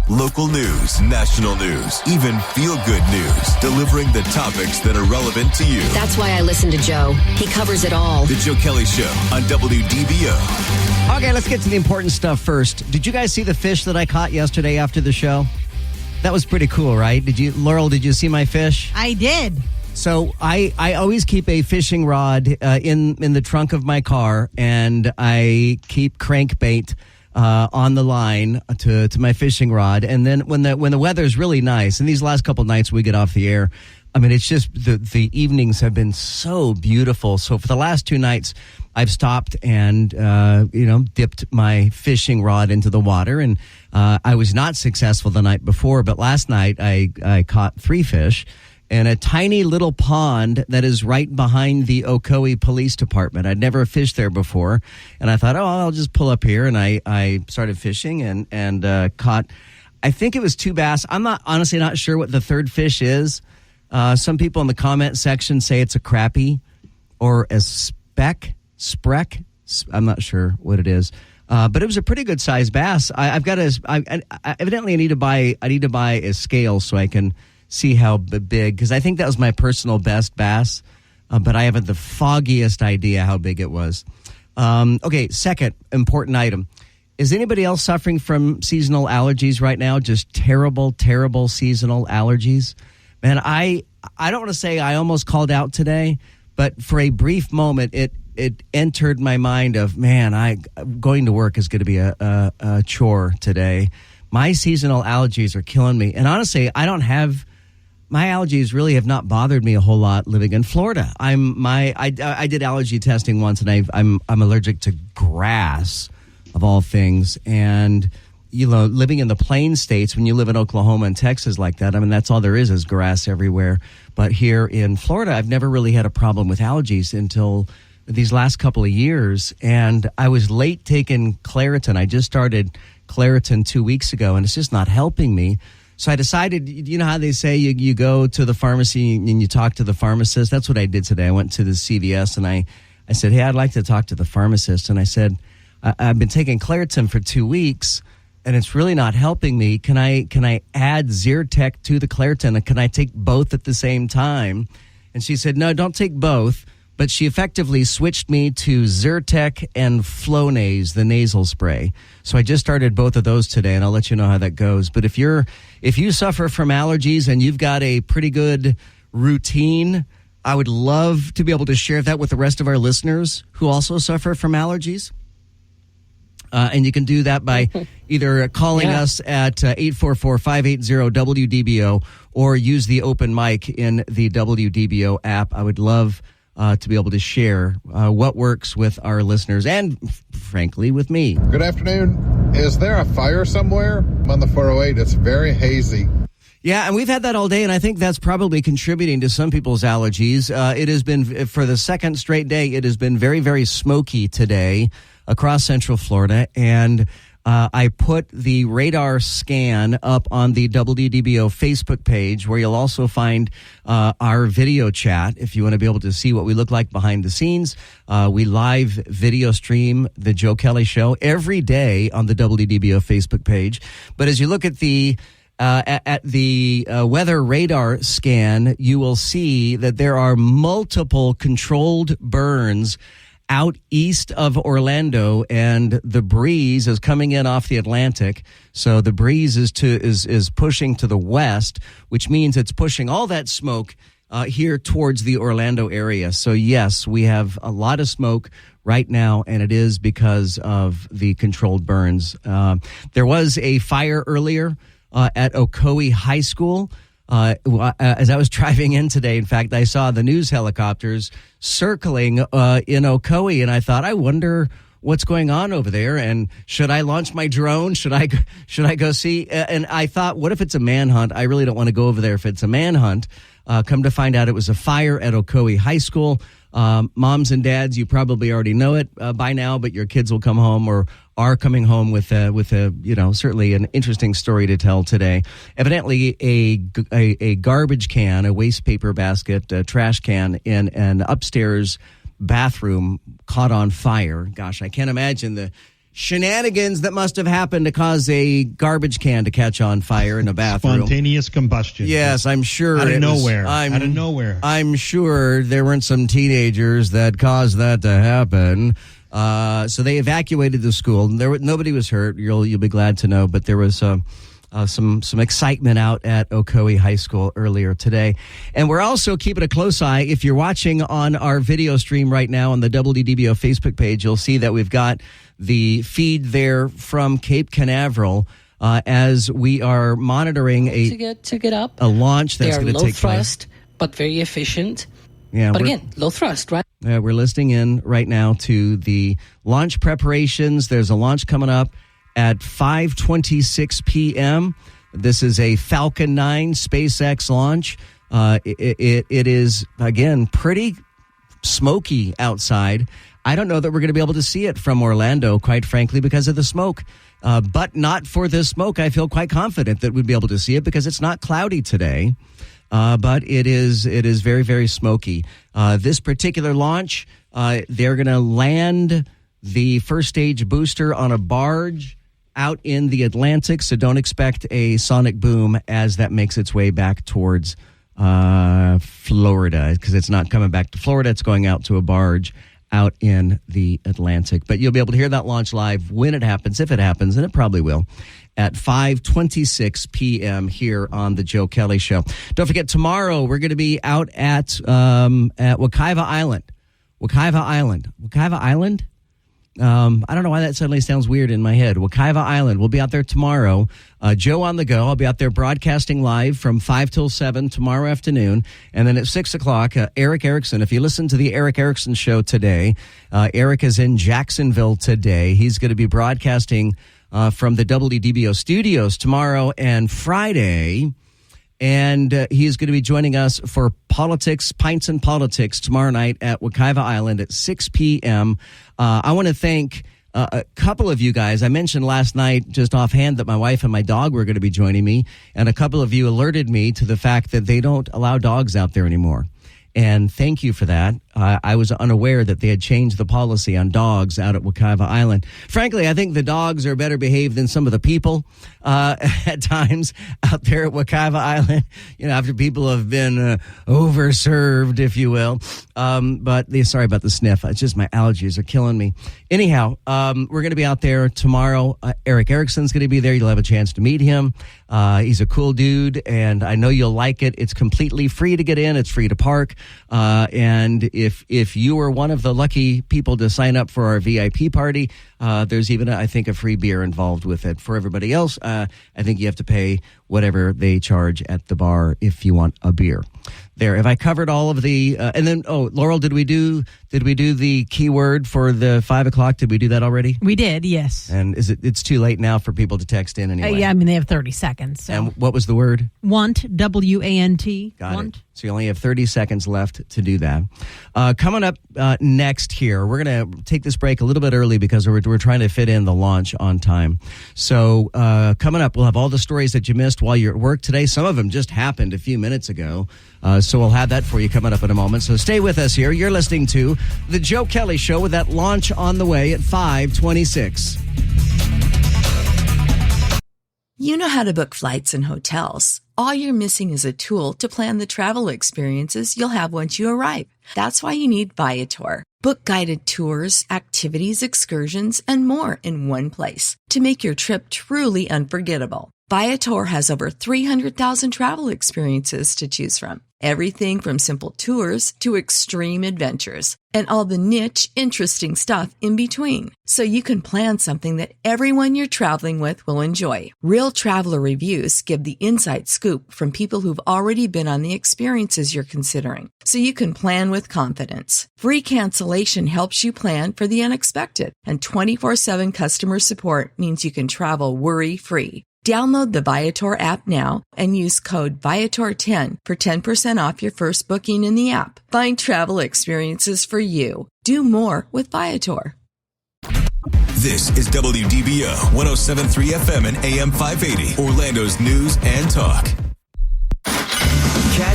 Local news, national news, even feel-good news. Delivering the topics that are relevant to you. That's why I listen to Joe. He covers it all. The Joe Kelley Show on WDBO. Okay, let's get to the important stuff first. Did you guys see the fish that I caught yesterday after the show? That was pretty cool, right? Laurel, did you see my fish? I did. So I always keep a fishing rod in the trunk of my car, and I keep crankbait on the line to my fishing rod. And then when the weather's really nice, and these last couple nights we get off the air, I mean, it's just the evenings have been so beautiful. So for the last 2 nights, I've stopped and dipped my fishing rod into the water, and I was not successful the night before, but last night I caught 3 fish in a tiny little pond that is right behind the Ocoee Police Department. I'd never fished there before, and I thought, I'll just pull up here, and I started fishing and caught, I think it was 2 bass. I'm honestly not sure what the third fish is. Some people in the comment section say it's a crappie or a sprek. I'm not sure what it is. But it was a pretty good sized bass. I evidently need to buy a scale so I can see how big, because I think that was my personal best bass, but I haven't the foggiest idea how big it was. Okay, second important item. Is anybody else suffering from seasonal allergies right now? Just terrible, terrible seasonal allergies? Man, I don't want to say I almost called out today, but for a brief moment, it entered my mind of, man, going to work is going to be a chore today. My seasonal allergies are killing me. And honestly, my allergies really have not bothered me a whole lot living in Florida. I did allergy testing once, and I'm allergic to grass of all things. And living in the plain states, when you live in Oklahoma and Texas like that, I mean, that's all there is grass everywhere. But here in Florida, I've never really had a problem with allergies until these last couple of years. And I was late taking Claritin. I just started Claritin 2 weeks ago, and it's just not helping me. So I decided, you know how they say you go to the pharmacy and you talk to the pharmacist? That's what I did today. I went to the CVS and I said, hey, I'd like to talk to the pharmacist. And I said, I've been taking Claritin for 2 weeks and it's really not helping me. Can I add Zyrtec to the Claritin? And can I take both at the same time? And she said, no, don't take both. But she effectively switched me to Zyrtec and Flonase, the nasal spray. So I just started both of those today, and I'll let you know how that goes. But if you suffer from allergies and you've got a pretty good routine, I would love to be able to share that with the rest of our listeners who also suffer from allergies. And you can do that by either calling us at 844-580-WDBO or use the open mic in the WDBO app. I would love to be able to share what works with our listeners and, frankly, with me. Good afternoon. Is there a fire somewhere? I'm on the 408. It's very hazy. Yeah, and we've had that all day, and I think that's probably contributing to some people's allergies. It has been, for the second straight day, it has been very, very smoky today across Central Florida, and I put the radar scan up on the WDBO Facebook page, where you'll also find our video chat if you want to be able to see what we look like behind the scenes. We live video stream the Joe Kelley Show every day on the WDBO Facebook page. But as you look at the weather radar scan, you will see that there are multiple controlled burns out east of Orlando, and the breeze is coming in off the Atlantic. So the breeze is pushing to the west, which means it's pushing all that smoke here towards the Orlando area. So yes, we have a lot of smoke right now, and it is because of the controlled burns. There was a fire earlier at Ocoee High School. As I was driving in today, in fact, I saw the news helicopters circling in Ocoee, and I thought, I wonder what's going on over there, and should I launch my drone? Should I go see? And I thought, what if it's a manhunt? I really don't want to go over there if it's a manhunt. Come to find out, it was a fire at Ocoee High School. Moms and dads, you probably already know it by now, but your kids will come home or are coming home with a certainly an interesting story to tell today. Evidently, a garbage can, a waste paper basket, a trash can in an upstairs bathroom caught on fire. Gosh, I can't imagine the shenanigans that must have happened to cause a garbage can to catch on fire in a bathroom. Spontaneous combustion. Yes, I'm sure. Out of nowhere. Out of nowhere. I'm sure there weren't some teenagers that caused that to happen. So they evacuated the school. Nobody was hurt. You'll be glad to know. But there was some excitement out at Ocoee High School earlier today. And we're also keeping a close eye. If you're watching on our video stream right now on the WDBO Facebook page, you'll see that we've got the feed there from Cape Canaveral as we are monitoring to get up a launch that's going to take place. Low thrust, but very efficient. Yeah, but again, low thrust, right? Yeah, we're listening in right now to the launch preparations. There's a launch coming up at 5:26 p.m. This is a Falcon 9 SpaceX launch. It is, again, pretty smoky outside. I don't know that we're going to be able to see it from Orlando, quite frankly, because of the smoke. But not for the smoke. I feel quite confident that we'd be able to see it because it's not cloudy today. But it is very, very smoky. This particular launch, they're going to land the first stage booster on a barge out in the Atlantic, so don't expect a sonic boom as that makes its way back towards Florida, because it's not coming back to Florida. It's going out to a barge out in the Atlantic. But you'll be able to hear that launch live when it happens, if it happens, and it probably will, at 5:26 p.m. here on the Joe Kelley Show. Don't forget, tomorrow we're going to be out at Wekiva Island. Wekiva Island? I don't know why that suddenly sounds weird in my head. Wekiva Island. We'll be out there tomorrow. Joe on the go. I'll be out there broadcasting live from 5 till 7 tomorrow afternoon. And then at 6 o'clock, Eric Erickson. If you listen to the Eric Erickson show today, Eric is in Jacksonville today. He's going to be broadcasting from the WDBO studios tomorrow and Friday. And he is going to be joining us for Pints and Politics tomorrow night at Wekiva Island at 6 p.m. I want to thank a couple of you guys. I mentioned last night just offhand that my wife and my dog were going to be joining me, and a couple of you alerted me to the fact that they don't allow dogs out there anymore. And thank you for that. I was unaware that they had changed the policy on dogs out at Wekiva Island. Frankly, I think the dogs are better behaved than some of the people at times out there at Wekiva Island, after people have been overserved, if you will. But sorry about the sniff. It's just my allergies are killing me. Anyhow, we're going to be out there tomorrow. Eric Erickson's going to be there. You'll have a chance to meet him. He's a cool dude, and I know you'll like it. It's completely free to get in. It's free to park. And if you are one of the lucky people to sign up for our VIP party, there's even, I think, a free beer involved with it. For everybody else, I think you have to pay whatever they charge at the bar if you want a beer. There, have I covered all of the? And then, Laurel, did we do the keyword for the 5 o'clock? Did we do that already? We did, yes. And it's too late now for people to text in anyway? Yeah, I mean, they have 30 seconds. So. And what was the word? Want, W-A-N-T. Got it. So you only have 30 seconds left to do that. Coming up next here, we're going to take this break a little bit early because we're trying to fit in the launch on time. So coming up, we'll have all the stories that you missed while you're at work today. Some of them just happened a few minutes ago. So we'll have that for you coming up in a moment. So stay with us here. You're listening to The Joe Kelley Show with that launch on the way at 5:26. You know how to book flights and hotels. All you're missing is a tool to plan the travel experiences you'll have once you arrive. That's why you need Viator. Book guided tours, activities, excursions, and more in one place to make your trip truly unforgettable. Viator has over 300,000 travel experiences to choose from. Everything from simple tours to extreme adventures and all the niche, interesting stuff in between. So you can plan something that everyone you're traveling with will enjoy. Real traveler reviews give the inside scoop from people who've already been on the experiences you're considering. So you can plan with confidence. Free cancellation helps you plan for the unexpected. And 24/7 customer support means you can travel worry-free. Download the Viator app now and use code Viator10 for 10% off your first booking in the app. Find travel experiences for you. Do more with Viator. This is WDBO 107.3 FM and AM 580, Orlando's news and talk.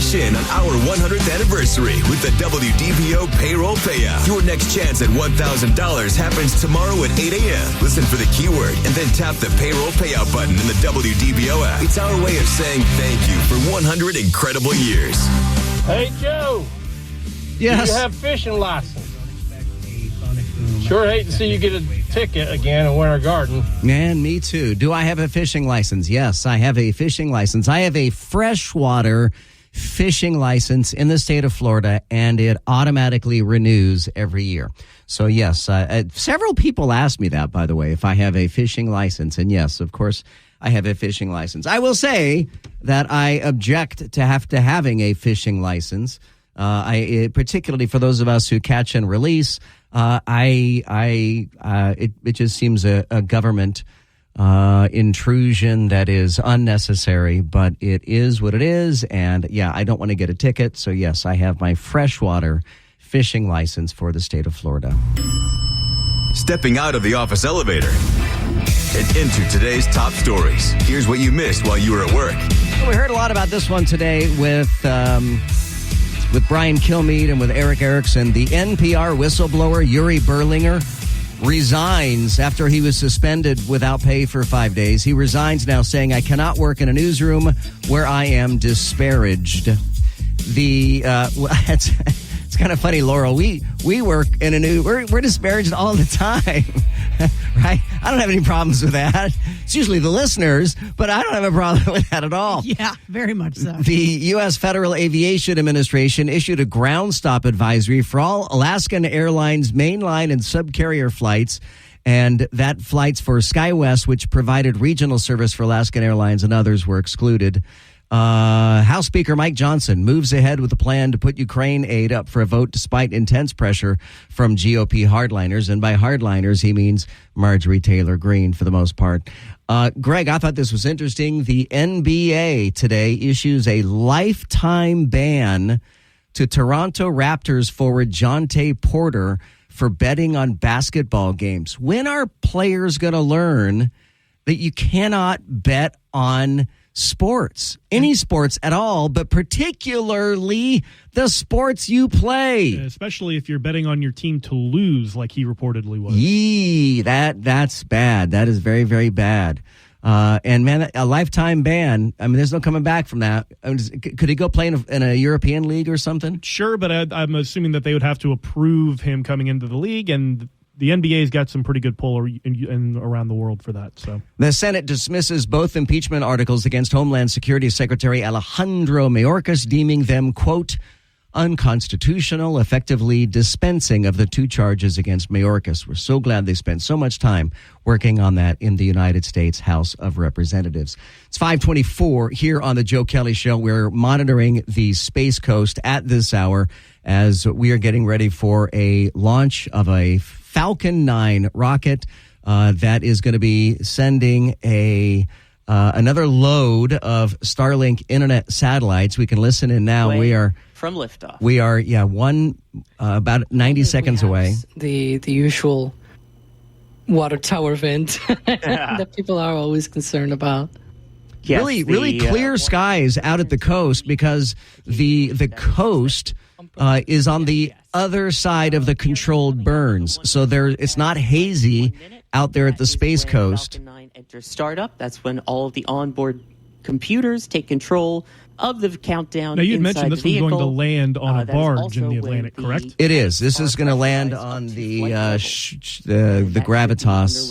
Cash in on our 100th anniversary with the WDBO Payroll Payout. Your next chance at $1,000 happens tomorrow at 8 a.m. Listen for the keyword and then tap the Payroll Payout button in the WDBO app. It's our way of saying thank you for 100 incredible years. Hey, Joe. Yes. Do you have fishing license? Sure hate to see you get a ticket again in Winter Garden. Man, me too. Do I have a fishing license? Yes, I have a fishing license. I have a freshwater fishing license in the state of Florida, and it automatically renews every year. So, yes, several people ask me that, by the way, if I have a fishing license. And yes, of course, I have a fishing license. I will say that I object to having a fishing license, particularly for those of us who catch and release. It just seems a government intrusion that is unnecessary, but it is what it is. And yeah, I don't want to get a ticket. So yes, I have my freshwater fishing license for the state of Florida. Stepping out of the office elevator and into today's top stories. Here's what you missed while you were at work. Well, we heard a lot about this one today with Brian Kilmeade and with Eric Erickson. The NPR whistleblower Yuri Berlinger resigns after he was suspended without pay for 5 days. He resigns now, saying, "I cannot work in a newsroom where I am disparaged." It's kind of funny, Laurel. We work in we're disparaged all the time, right? I don't have any problems with that. It's usually the listeners, but I don't have a problem with that at all. Yeah, very much so. The U.S. Federal Aviation Administration issued a ground stop advisory for all Alaskan Airlines mainline and subcarrier flights, and that flights for SkyWest, which provided regional service for Alaskan Airlines and others, were excluded. House Speaker Mike Johnson moves ahead with a plan to put Ukraine aid up for a vote despite intense pressure from GOP hardliners. And by hardliners, he means Marjorie Taylor Greene for the most part. Greg, I thought this was interesting. The NBA today issues a lifetime ban to Toronto Raptors forward Jonte Porter for betting on basketball games. When are players going to learn that you cannot bet on sports, any sports at all, but particularly the sports you play? Especially if you're betting on your team to lose, like he reportedly was. That's bad. That is very, very bad. And man, a lifetime ban. I mean, there's no coming back from that. Could he go play in a European league or something? Sure, but I'm assuming that they would have to approve him coming into the league, and the NBA's got some pretty good pull in around the world for that. So the Senate dismisses both impeachment articles against Homeland Security Secretary Alejandro Mayorkas, deeming them, quote, unconstitutional, effectively dispensing of the two charges against Mayorkas. We're so glad they spent so much time working on that in the United States House of Representatives. It's 5:24 here on the Joe Kelley Show. We're monitoring the Space Coast at this hour as we are getting ready for a launch of a Falcon 9 rocket that is going to be sending another load of Starlink internet satellites. We can listen in now. We are from liftoff. We are about 90 seconds away. The usual water tower vent that people are always concerned about. Yes, really clear skies out at the coast, because the coast is on the other side of the controlled burns. So it's not hazy out there at the Space Coast. Falcon 9 enters startup. That's when all of the onboard computers take control of the countdown. Now, you'd mentioned this was going to vehicle. land on a barge in the Atlantic, correct? It is. This is going to land on the Gravitas,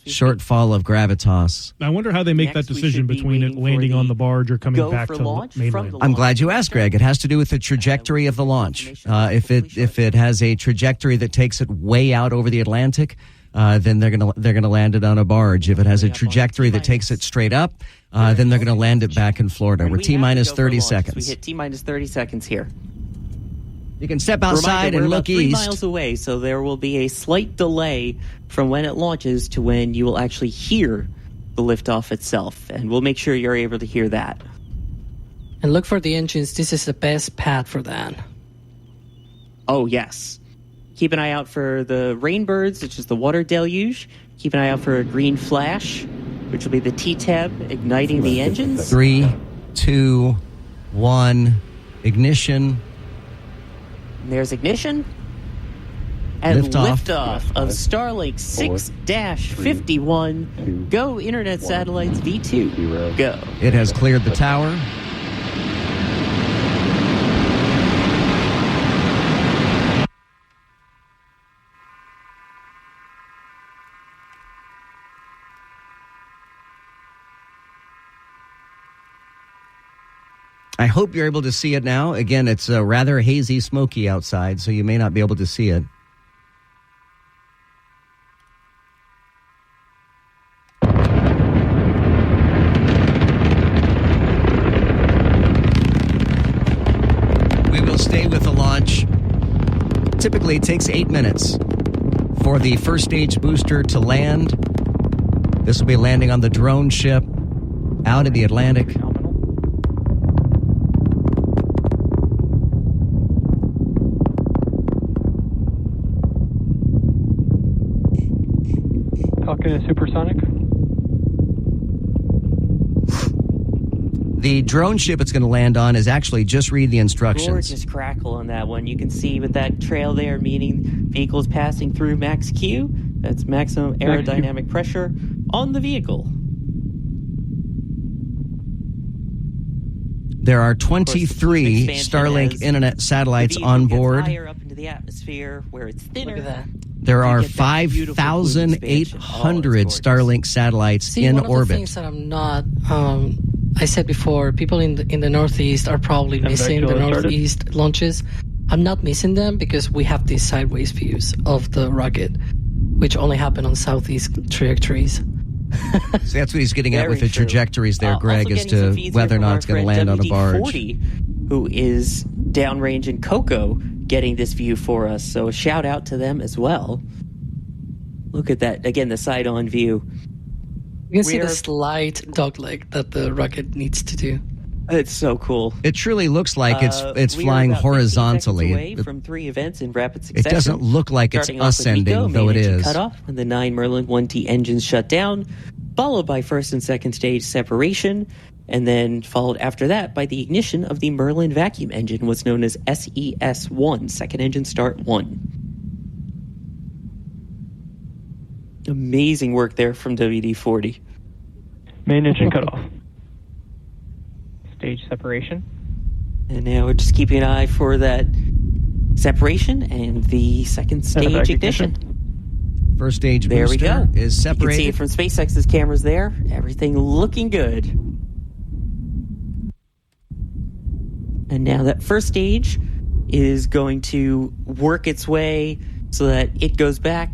shortfall of Gravitas. I wonder how they make that decision between it landing on the barge or coming back to mainland. I'm glad you asked, Greg. It has to do with the trajectory of the launch. If it has a trajectory that takes it way out over the Atlantic, then they're gonna land it on a barge. If it has a trajectory that takes it straight up, then they're gonna land it back in Florida. We're T-minus 30 seconds. We hit T-minus 30 seconds here. You can step outside and look east. We're about 3 miles away, so there will be a slight delay from when it launches to when you will actually hear the liftoff itself, and we'll make sure you're able to hear that. And look for the engines. This is the best path for that. Oh, yes. Keep an eye out for the rainbirds, which is the water deluge. Keep an eye out for a green flash, which will be the T-tab igniting the engines. 3, 2, 1, Ignition. There's ignition. And Liftoff of Starlink 6-51. Go Internet Satellites V2. Go. It has cleared the tower. I hope you're able to see it now. Again, it's rather hazy, smoky outside, so you may not be able to see it. We will stay with the launch. Typically, it takes 8 minutes for the first stage booster to land. This will be landing on the drone ship out in the Atlantic. Falcon is supersonic. The drone ship it's going to land on is actually just read the instructions. Gorgeous crackle on that one. You can see with that trail there, meaning vehicles passing through max Q. That's maximum aerodynamic pressure on the vehicle. There are 23 Starlink internet satellites on board. Higher up into the atmosphere where it's thinner. Look at that. There are 5,800 Starlink satellites in one of orbit. The things that I'm not, I said before, people in the Northeast are probably missing the Northeast launches. I'm not missing them because we have these sideways views of the rocket, which only happen on Southeast trajectories. So that's what he's getting at with the trajectories there, Greg, as to whether or not it's going to land on a barge. Who is downrange in Cocoa getting this view for us. So a shout out to them as well. Look at that. Again, the side-on view. You can see the slight dogleg that the rocket needs to do. It's so cool. It truly looks like it's flying horizontally. Away from 3 events in rapid succession. It doesn't look like it's ascending, though it is. Cut off when the 9 Merlin 1T engines shut down, followed by first and second stage separation, and then followed after that by the ignition of the Merlin vacuum engine, what's known as SES-1, second engine start 1. Amazing work there from WD-40. Main engine cut off. Stage separation. And now we're just keeping an eye for that separation and the second stage ignition. First stage there booster we go. Is separated. You can see it from SpaceX's cameras there. Everything looking good. And now that first stage is going to work its way so that it goes back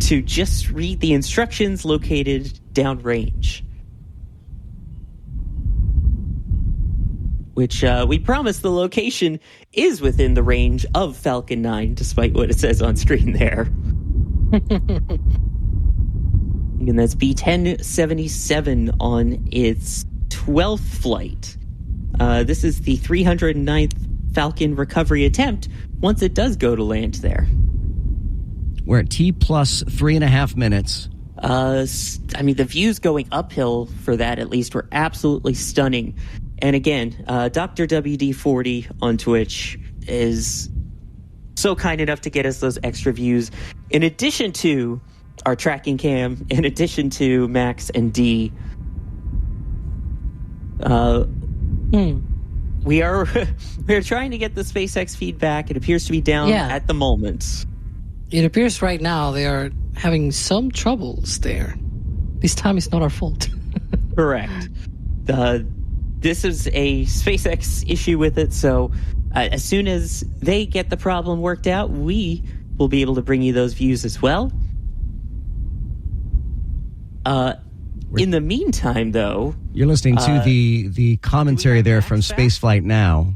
to just read the instructions located downrange. Which we promise the location is within the range of Falcon 9, despite what it says on screen there. And that's B-1077 on its 12th flight. This is the 309th Falcon recovery attempt once it does go to land there. We're at T plus 3.5 minutes. I mean, the views going uphill for that, at least, were absolutely stunning. And again, Dr. WD40 on Twitch is so kind enough to get us those extra views. In addition to our tracking cam, in addition to Max and D, we're trying to get the SpaceX feedback. It appears to be down at the moment. It appears right now they are having some troubles there. This time it's not our fault. Correct. This is a SpaceX issue with it, so as soon as they get the problem worked out, we will be able to bring you those views as well. In the meantime, though... You're listening to the commentary there from Spaceflight Now.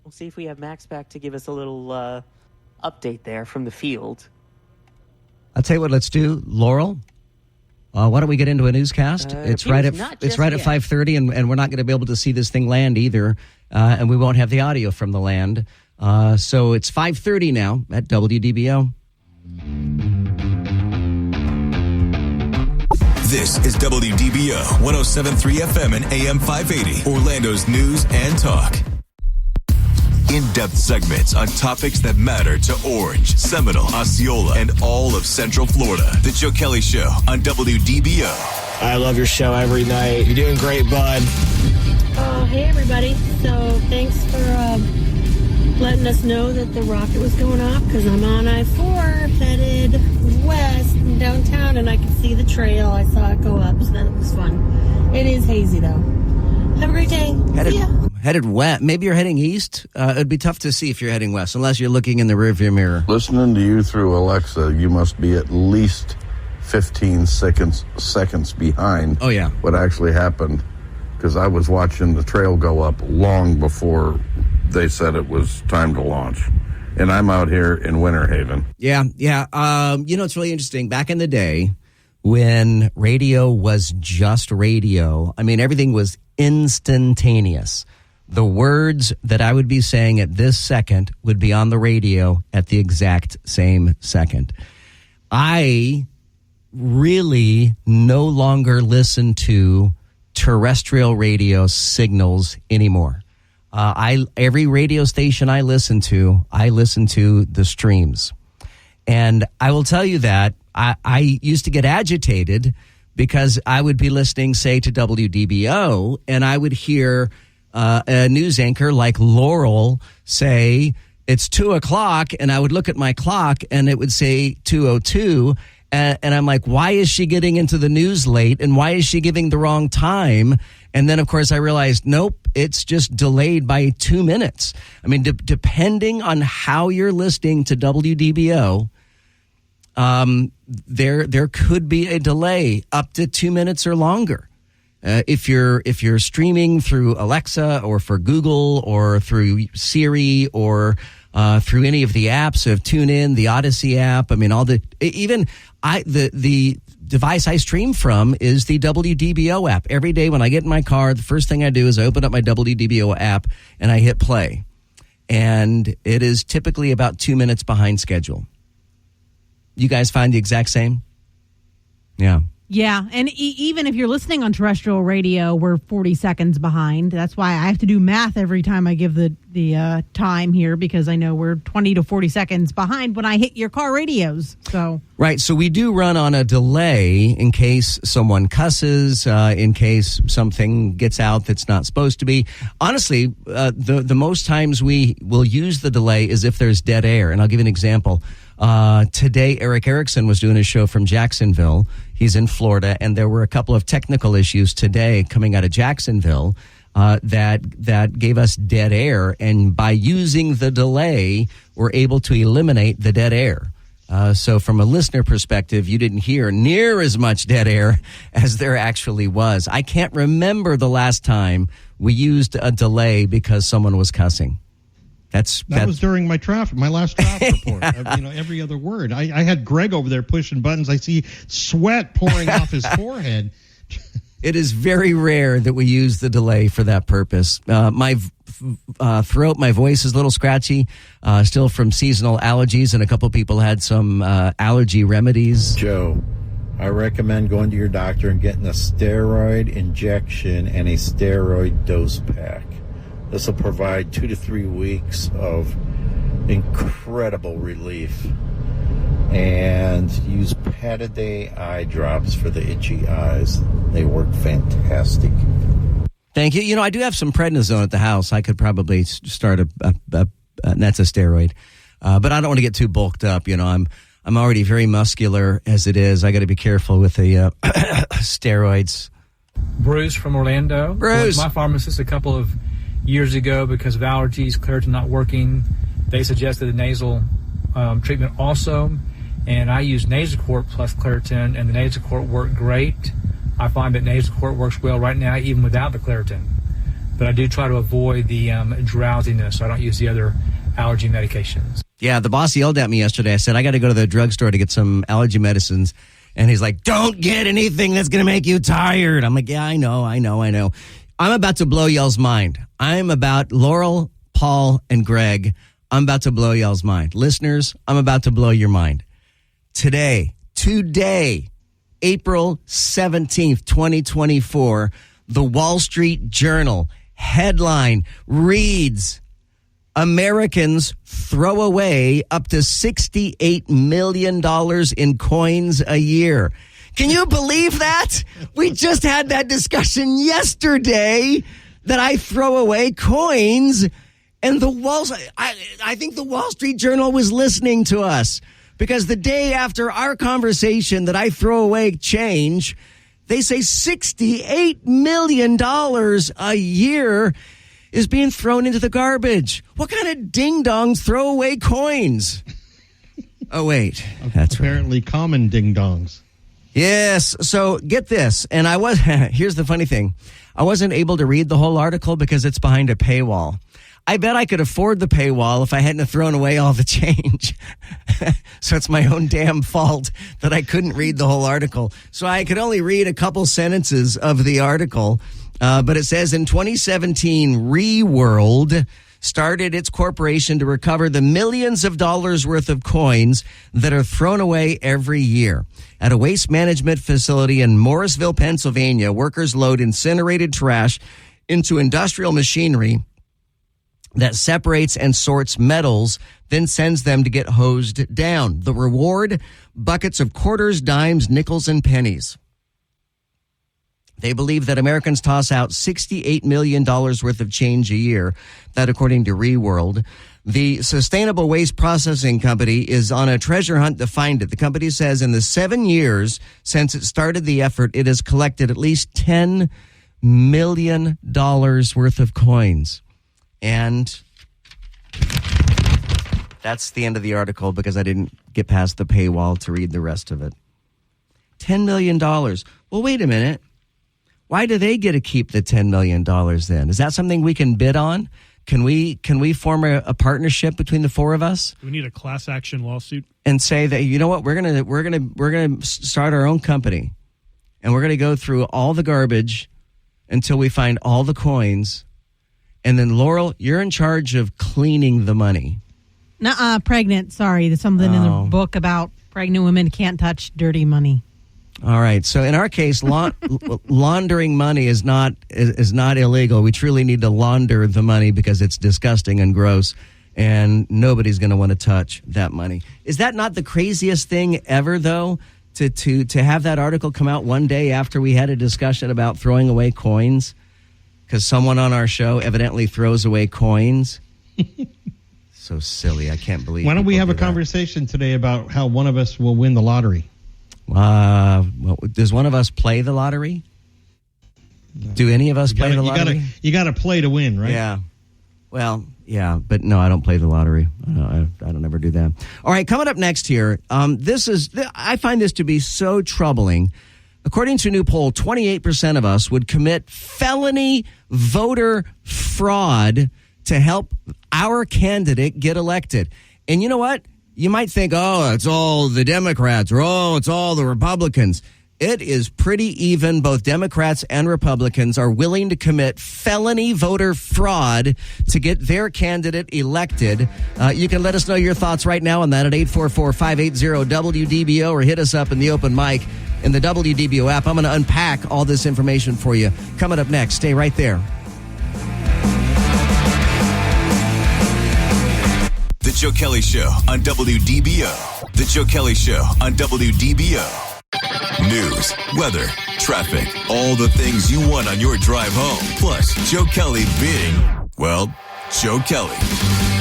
We'll see if we have Max back to give us a little update there from the field. I'll tell you what, let's do. Laurel, why don't we get into a newscast? It's right at 5:30, and we're not going to be able to see this thing land either, and we won't have the audio from the land. So it's 5:30 now at WDBO. This is WDBO 107.3 FM and AM 580, Orlando's news and talk. In-depth segments on topics that matter to Orange, Seminole, Osceola, and all of Central Florida. The Joe Kelley Show on WDBO. I love your show every night. You're doing great, bud. Hey, everybody. So thanks for letting us know that the rocket was going off, because I'm on I-4 headed west in downtown, and I could see the trail. I saw it go up, so that was fun. It is hazy, though. Have a great day. Headed west. Maybe you're heading east. It'd be tough to see if you're heading west, unless you're looking in the rearview mirror. Listening to you through Alexa, you must be at least 15 seconds behind what actually happened, because I was watching the trail go up long before they said it was time to launch. And I'm out here in Winter Haven. Yeah. It's really interesting. Back in the day, when radio was just radio, I mean, everything was instantaneous. The words that I would be saying at this second would be on the radio at the exact same second. I really no longer listen to terrestrial radio signals anymore. Every radio station I listen to the streams. And I will tell you that I used to get agitated because I would be listening, say, to WDBO, and I would hear a news anchor like Laurel say, it's 2:00, and I would look at my clock and it would say 2:02. And I'm like, why is she getting into the news late? And why is she giving the wrong time? And then, of course, I realized, nope, it's just delayed by 2 minutes. I mean, depending on how you're listening to WDBO, there could be a delay up to 2 minutes or longer. If you're streaming through Alexa or for Google or through Siri or through any of the apps of TuneIn, the Odyssey app, I mean, the device I stream from is the WDBO app. Every day when I get in my car, the first thing I do is I open up my WDBO app and I hit play. And it is typically about 2 minutes behind schedule. You guys find the exact same? Yeah. Yeah, and even if you're listening on terrestrial radio, we're 40 seconds behind. That's why I have to do math every time I give the time here, because I know we're 20 to 40 seconds behind when I hit your car radios. So right, so we do run on a delay in case someone cusses, in case something gets out that's not supposed to be. Honestly, the most times we will use the delay is if there's dead air, and I'll give you an example. Today, Eric Erickson was doing his show from Jacksonville. He's in Florida, and there were a couple of technical issues today coming out of Jacksonville that gave us dead air. And by using the delay, we're able to eliminate the dead air. So from a listener perspective, you didn't hear near as much dead air as there actually was. I can't remember the last time we used a delay because someone was cussing. That was during my last traffic report. Every other word. I had Greg over there pushing buttons. I see sweat pouring off his forehead. It is very rare that we use the delay for that purpose. My throat, my voice is a little scratchy, still from seasonal allergies, and a couple people had some allergy remedies. Joe, I recommend going to your doctor and getting a steroid injection and a steroid dose pack. This will provide 2 to 3 weeks of incredible relief. And use Pataday eye drops for the itchy eyes. They work fantastic. Thank you. I do have some prednisone at the house. I could probably start that's a steroid. But I don't want to get too bulked up. I'm already very muscular as it is. I got to be careful with the steroids. Bruce from Orlando. Bruce. My pharmacist a couple of years ago, because of allergies, Claritin not working, they suggested a nasal treatment also, and I use Nasacort plus Claritin, and the Nasacort worked great. I find that Nasacort works well right now even without the Claritin, but I do try to avoid the drowsiness, so I don't use the other allergy medications. Yeah, the boss yelled at me yesterday. I said, I got to go to the drugstore to get some allergy medicines, and he's like, don't get anything that's going to make you tired. I'm like, yeah, I know. I'm about to blow y'all's mind. I'm about Laurel, Paul, and Greg. I'm about to blow y'all's mind. Listeners, I'm about to blow your mind. Today, April 17th, 2024, the Wall Street Journal headline reads, Americans throw away up to $68 million in coins a year. Can you believe that? We just had that discussion yesterday that I throw away coins, and I think the Wall Street Journal was listening to us, because the day after our conversation that I throw away change, they say $68 million a year is being thrown into the garbage. What kind of ding-dongs throw away coins? Oh, wait. That's apparently right. Common ding-dongs. Yes. So get this. And here's the funny thing. I wasn't able to read the whole article because it's behind a paywall. I bet I could afford the paywall if I hadn't thrown away all the change. So it's my own damn fault that I couldn't read the whole article. So I could only read a couple sentences of the article. But it says in 2017, ReWorld started its corporation to recover the millions of dollars worth of coins that are thrown away every year. At a waste management facility in Morrisville, Pennsylvania, workers load incinerated trash into industrial machinery that separates and sorts metals, then sends them to get hosed down. The reward, buckets of quarters, dimes, nickels, and pennies. They believe that Americans toss out $68 million worth of change a year. That, according to ReWorld. The Sustainable Waste Processing Company is on a treasure hunt to find it. The company says in the 7 years since it started the effort, it has collected at least $10 million worth of coins. And that's the end of the article because I didn't get past the paywall to read the rest of it. $10 million. Well, wait a minute. Why do they get to keep the $10 million then? Is that something we can bid on? Can we form a partnership between the four of us? Do we need a class action lawsuit? And say that, you know what, we're gonna start our own company, and we're gonna go through all the garbage until we find all the coins, and then Laurel, you're in charge of cleaning the money. Nuh-uh, pregnant. Sorry, there's something in the book about pregnant women can't touch dirty money. All right. So in our case, laundering money is not illegal. We truly need to launder the money because it's disgusting and gross, and nobody's going to want to touch that money. Is that not the craziest thing ever, though, to have that article come out one day after we had a discussion about throwing away coins? Because someone on our show evidently throws away coins. So silly. I can't believe. Why don't we have a conversation today about how one of us will win the lottery? Does one of us play the lottery? No. Do any of us play the lottery? You got to play to win, right? Yeah. Well, yeah, but no, I don't play the lottery. I don't ever do that. All right, coming up next here, I find this to be so troubling. According to a new poll, 28% of us would commit felony voter fraud to help our candidate get elected. And you know what? You might think, oh, it's all the Democrats, or oh, it's all the Republicans. It is pretty even. Both Democrats and Republicans are willing to commit felony voter fraud to get their candidate elected. You can let us know your thoughts right now on that at 844-580-WDBO, or hit us up in the open mic in the WDBO app. I'm going to unpack all this information for you. Coming up next. Stay right there. The Joe Kelley Show on WDBO. The Joe Kelley Show on WDBO. News, weather, traffic, all the things you want on your drive home. Plus, Joe Kelley being, well, Joe Kelley.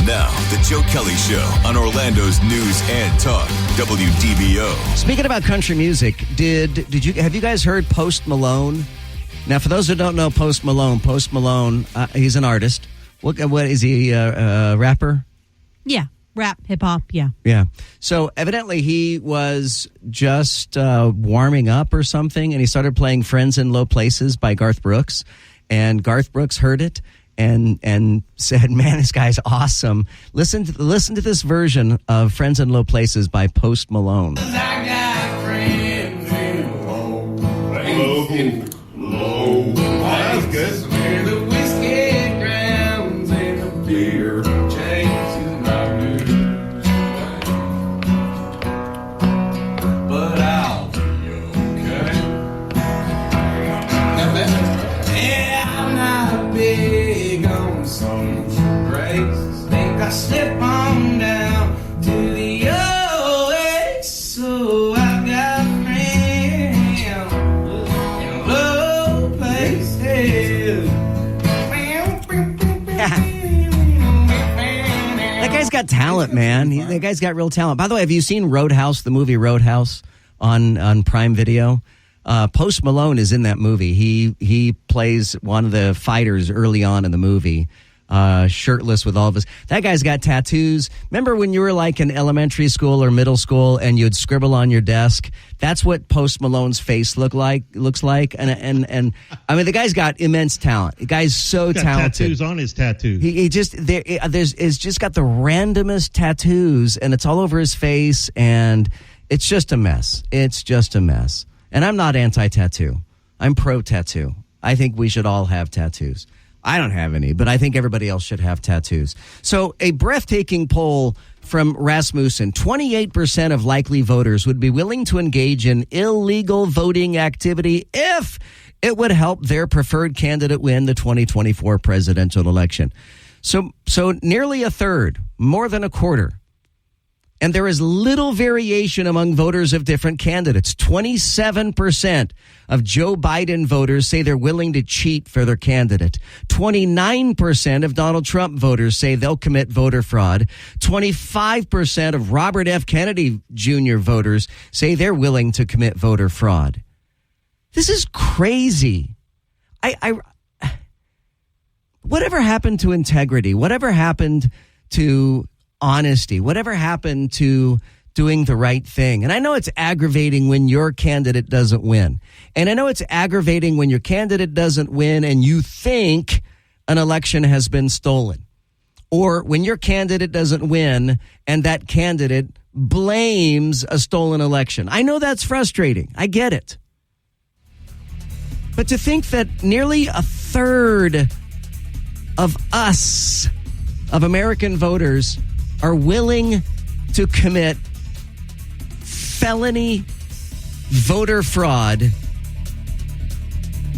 Now, the Joe Kelley Show on Orlando's News and Talk, WDBO. Speaking about country music, have you guys heard Post Malone? Now, for those who don't know Post Malone, he's an artist. What is he, a rapper? Yeah, rap, hip-hop, yeah. Yeah. So evidently he was just warming up or something, and he started playing Friends in Low Places by Garth Brooks, and Garth Brooks heard it and said, man, this guy's awesome. Listen to this version of Friends in Low Places by Post Malone. I got friends in low places. Low. That's good. Where the whiskey grounds and the beer chases my mood. But I'll be okay. some grace. Think I slip on down to the OA. So I got friends in low places. That guy's got talent, man. That guy's got real talent. By the way, have you seen Roadhouse, the movie Roadhouse on Prime Video? Post Malone is in that movie. He plays one of the fighters early on in the movie, shirtless with all of his. That guy's got tattoos. Remember when you were like in elementary school or middle school and you'd scribble on your desk? That's what Post Malone's face looks like. And I mean, the guy's got immense talent. The guy's so talented. Tattoos on his tattoos. He just it's just got the randomest tattoos, and it's all over his face, and it's just a mess. It's just a mess. And I'm not anti-tattoo. I'm pro-tattoo. I think we should all have tattoos. I don't have any, but I think everybody else should have tattoos. So a breathtaking poll from Rasmussen, 28% of likely voters would be willing to engage in illegal voting activity if it would help their preferred candidate win the 2024 presidential election. So nearly a third, more than a quarter. And there is little variation among voters of different candidates. 27% of Joe Biden voters say they're willing to cheat for their candidate. 29% of Donald Trump voters say they'll commit voter fraud. 25% of Robert F. Kennedy Jr. voters say they're willing to commit voter fraud. This is crazy. Whatever happened to integrity? Whatever happened to honesty? Whatever happened to doing the right thing? And I know it's aggravating when your candidate doesn't win. And I know it's aggravating when your candidate doesn't win and you think an election has been stolen. Or when your candidate doesn't win and that candidate blames a stolen election. I know that's frustrating. I get it. But to think that nearly a third of us, of American voters, are willing to commit felony voter fraud,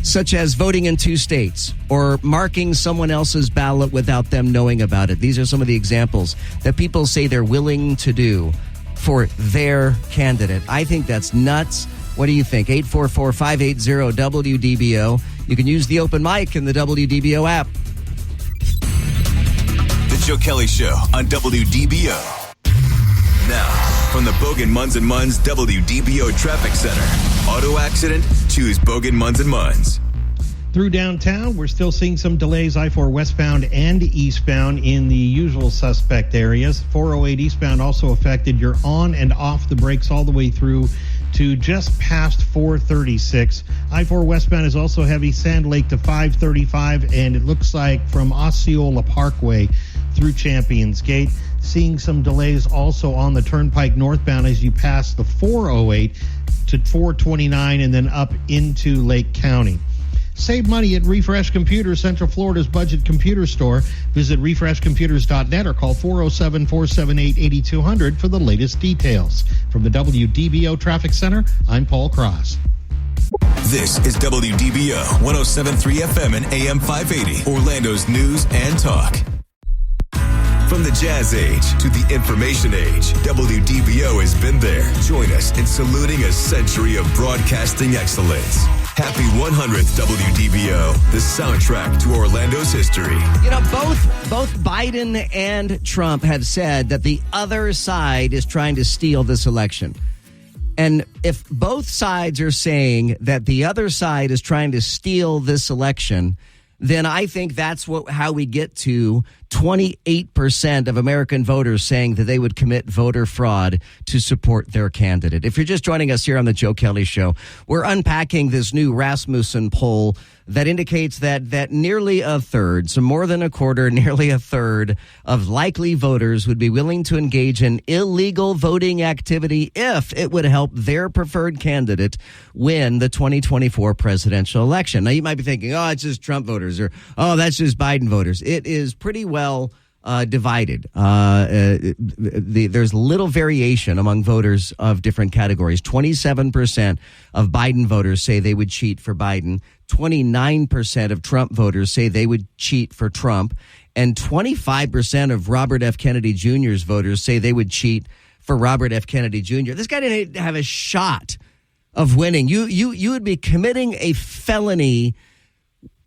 such as voting in 2 states or marking someone else's ballot without them knowing about it. These are some of the examples that people say they're willing to do for their candidate. I think that's nuts. What do you think? 844-580-WDBO. You can use the open mic in the WDBO app. The Joe Kelley Show on WDBO. Now, from the Bogan Munz & Munz WDBO Traffic Center. Auto accident? Choose Bogan Munz & Munz. Through downtown, we're still seeing some delays, I-4 westbound and eastbound in the usual suspect areas. 408 eastbound also affected. You're on and off the brakes all the way through to just past 436. I-4 westbound is also heavy, Sand Lake to 535, and it looks like from Osceola Parkway through Champions Gate. Seeing some delays also on the Turnpike northbound as you pass the 408 to 429 and then up into Lake County. Save money at Refresh Computers, Central Florida's budget computer store. Visit refreshcomputers.net or call 407-478-8200 for the latest details. From the WDBO Traffic Center, I'm Paul Cross. This is WDBO 107.3 FM and AM 580, Orlando's news and talk. From the jazz age to the information age, WDBO has been there. Join us in saluting a century of broadcasting excellence. Happy 100th WDBO, the soundtrack to Orlando's history. You know, both Biden and Trump have said that the other side is trying to steal this election. And if both sides are saying that the other side is trying to steal this election, then I think that's how we get to 28% of American voters saying that they would commit voter fraud to support their candidate. If you're just joining us here on the Joe Kelley Show, we're unpacking this new Rasmussen poll that indicates that nearly a third, so more than a quarter, nearly a third of likely voters would be willing to engage in illegal voting activity if it would help their preferred candidate win the 2024 presidential election. Now, you might be thinking, oh, it's just Trump voters, or, oh, that's just Biden voters. It is pretty well divided. There's little variation among voters of different categories. 27% of Biden voters say they would cheat for Biden. 29% of Trump voters say they would cheat for Trump. And 25% of Robert F. Kennedy Jr.'s voters say they would cheat for Robert F. Kennedy Jr. This guy didn't have a shot of winning. You would be committing a felony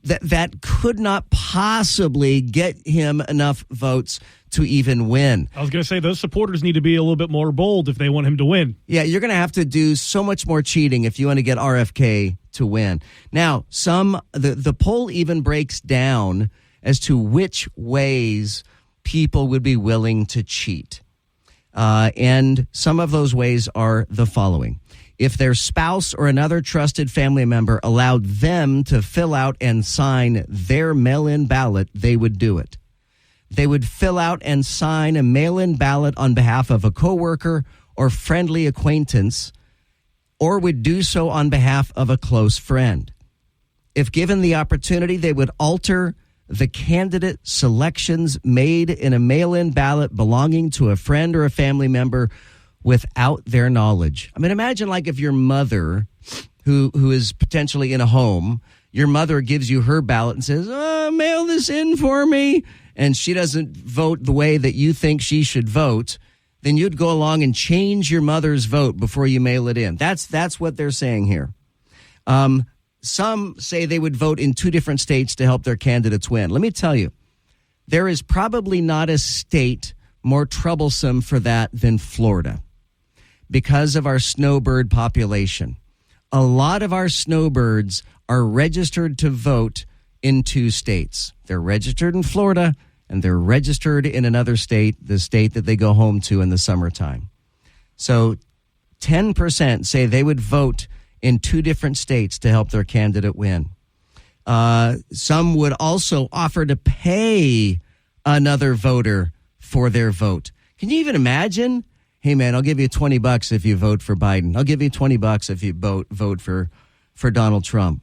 that could not possibly get him enough votes to even win. I was going to say those supporters need to be a little bit more bold if they want him to win. Yeah, you're going to have to do so much more cheating if you want to get RFK to win. Now, the poll even breaks down as to which ways people would be willing to cheat. And some of those ways are the following. If their spouse or another trusted family member allowed them to fill out and sign their mail-in ballot, they would do it. They would fill out and sign a mail-in ballot on behalf of a coworker or friendly acquaintance, or would do so on behalf of a close friend. If given the opportunity, they would alter the candidate selections made in a mail-in ballot belonging to a friend or a family member without their knowledge. I mean, imagine like if your mother, who is potentially in a home, your mother gives you her ballot and says, mail this in for me, and she doesn't vote the way that you think she should vote, then you'd go along and change your mother's vote before you mail it in. That's what they're saying here. Some say they would vote in 2 different states to help their candidates win. Let me tell you, there is probably not a state more troublesome for that than Florida because of our snowbird population. A lot of our snowbirds are registered to vote in 2 states. They're registered in Florida and they're registered in another state, the state that they go home to in the summertime. So 10% say they would vote in 2 different states to help their candidate win. Some would also offer to pay another voter for their vote. Can you even imagine? Hey, man, I'll give you $20 if you vote for Biden. I'll give you $20 if you vote for Donald Trump.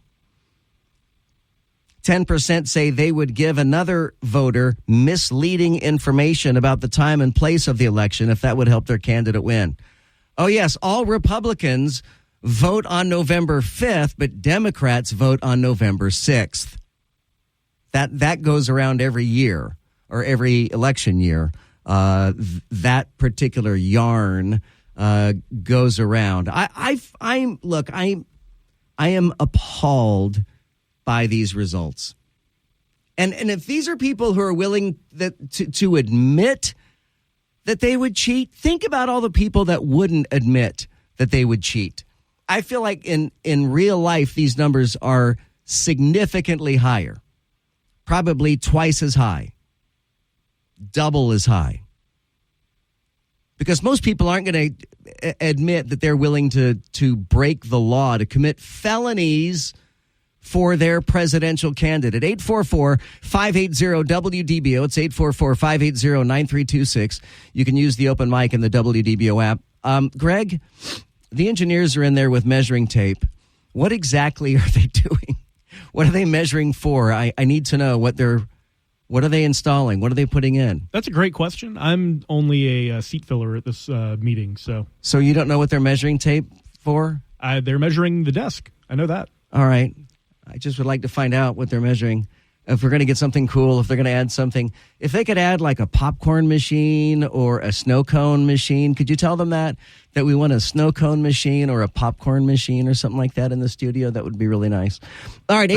10% say they would give another voter misleading information about the time and place of the election if that would help their candidate win. Oh, yes, all Republicans vote on November 5th, but Democrats vote on November 6th. That goes around every year or every election year. That particular yarn goes around. I am appalled by these results. And if these are people who are willing to admit that they would cheat, think about all the people that wouldn't admit that they would cheat. I feel like in real life, these numbers are significantly higher, probably twice as high, double as high. Because most people aren't going to admit that they're willing to break the law, to commit felonies for their presidential candidate. 844-580-WDBO. It's 844-580-9326. You can use the open mic in the WDBO app. Greg, the engineers are in there with measuring tape. What exactly are they doing? What are they measuring for? I need to know what are they installing? What are they putting in? That's a great question. I'm only a seat filler at this meeting, so. So you don't know what they're measuring tape for? They're measuring the desk. I know that. All right. I just would like to find out what they're measuring. If we're going to get something cool, if they're going to add something. If they could add like a popcorn machine or a snow cone machine, could you tell them that we want a snow cone machine or a popcorn machine or something like that in the studio? That would be really nice. All right,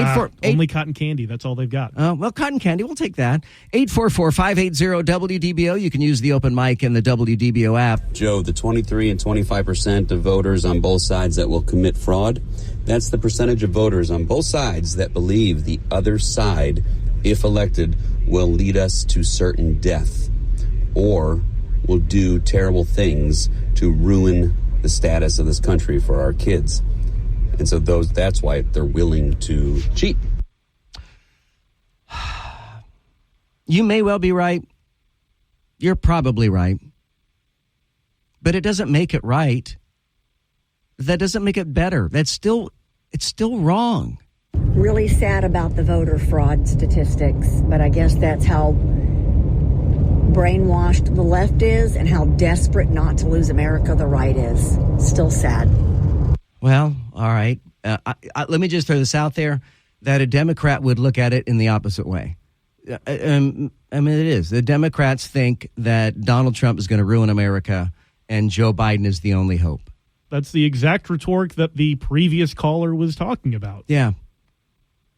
only cotton candy. That's all they've got. Well, cotton candy, we'll take that. 844-580-WDBO. You can use the open mic in the WDBO app. Joe, the 23 and 25% of voters on both sides that will commit fraud, that's the percentage of voters on both sides that believe the other side, if elected, will lead us to certain death or will do terrible things to ruin the status of this country for our kids. And so that's why they're willing to cheat. You may well be right. You're probably right. But it doesn't make it right. That doesn't make it better. It's still wrong. Really sad about the voter fraud statistics, but I guess that's how brainwashed the left is and how desperate not to lose America the right is. Still sad. Well, all right. Let me just throw this out there, that a Democrat would look at it in the opposite way. I mean, it is. The Democrats think that Donald Trump is going to ruin America and Joe Biden is the only hope. That's the exact rhetoric that the previous caller was talking about. Yeah.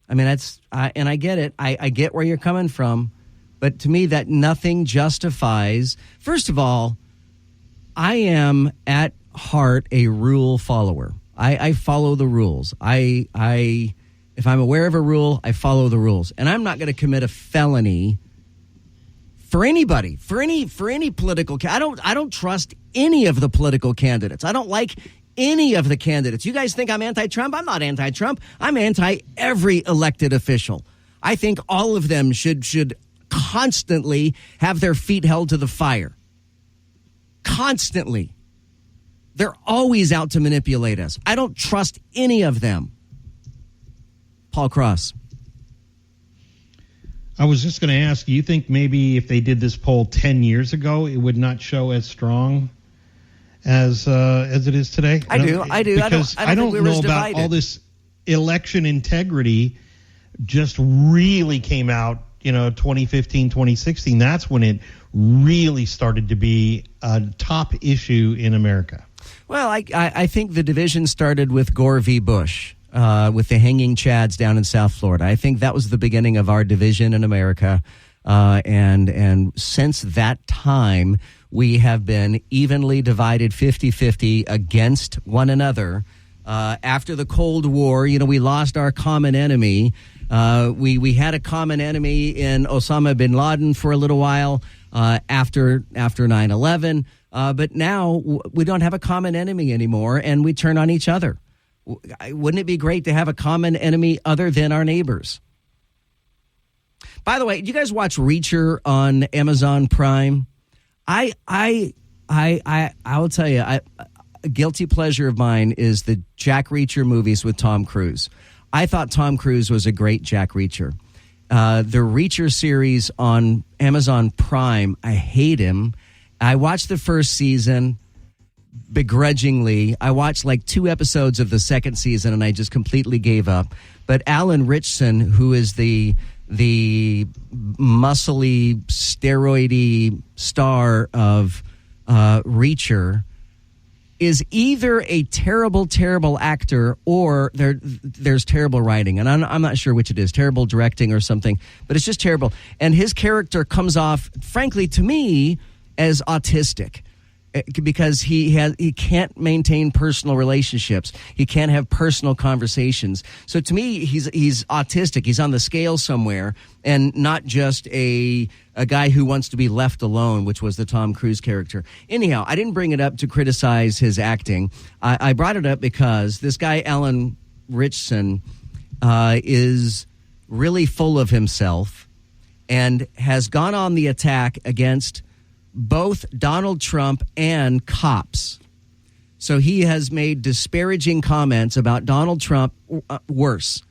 I mean, and I get it. I get where you're coming from. But to me, that nothing justifies. First of all, I am at heart a rule follower. I follow the rules. If I'm aware of a rule, I follow the rules. And I'm not going to commit a felony for anybody, for any political. I don't trust any of the political candidates. I don't like any of the candidates. You guys think I'm anti-Trump? I'm not anti-Trump. I'm anti every elected official. I think all of them should constantly have their feet held to the fire. Constantly. They're always out to manipulate us. I don't trust any of them. Paul Cross. I was just going to ask, do you think maybe if they did this poll 10 years ago, it would not show as strong as it is today? I do. Because I don't know about all this election integrity just really came out, 2015, 2016. That's when it really started to be a top issue in America. Well, I think the division started with Gore v. Bush. With the hanging chads down in South Florida. I think that was the beginning of our division in America. And since that time, we have been evenly divided 50-50 against one another. After the Cold War, we lost our common enemy. We had a common enemy in Osama bin Laden for a little while after 9/11. But now we don't have a common enemy anymore, and we turn on each other. Wouldn't it be great to have a common enemy other than our neighbors? By the way, do you guys watch Reacher on Amazon Prime? I will tell you, a guilty pleasure of mine is the Jack Reacher movies with Tom Cruise. I thought Tom Cruise was a great Jack Reacher. The Reacher series on Amazon Prime, I hate him. I watched the first season begrudgingly. I watched like 2 episodes of the second season and I just completely gave up. But Alan Ritchson, who is the muscly, steroidy star of Reacher, is either a terrible actor or there's terrible writing. And I'm not sure which it is, terrible directing or something, but it's just terrible. And his character comes off, frankly, to me, as autistic. Because he can't maintain personal relationships. He can't have personal conversations. So to me, he's autistic. He's on the scale somewhere, and not just a guy who wants to be left alone, which was the Tom Cruise character. Anyhow, I didn't bring it up to criticize his acting. I brought it up because this guy, Alan Ritchson, is really full of himself and has gone on the attack against both Donald Trump and cops. So he has made disparaging comments about Donald Trump, worse.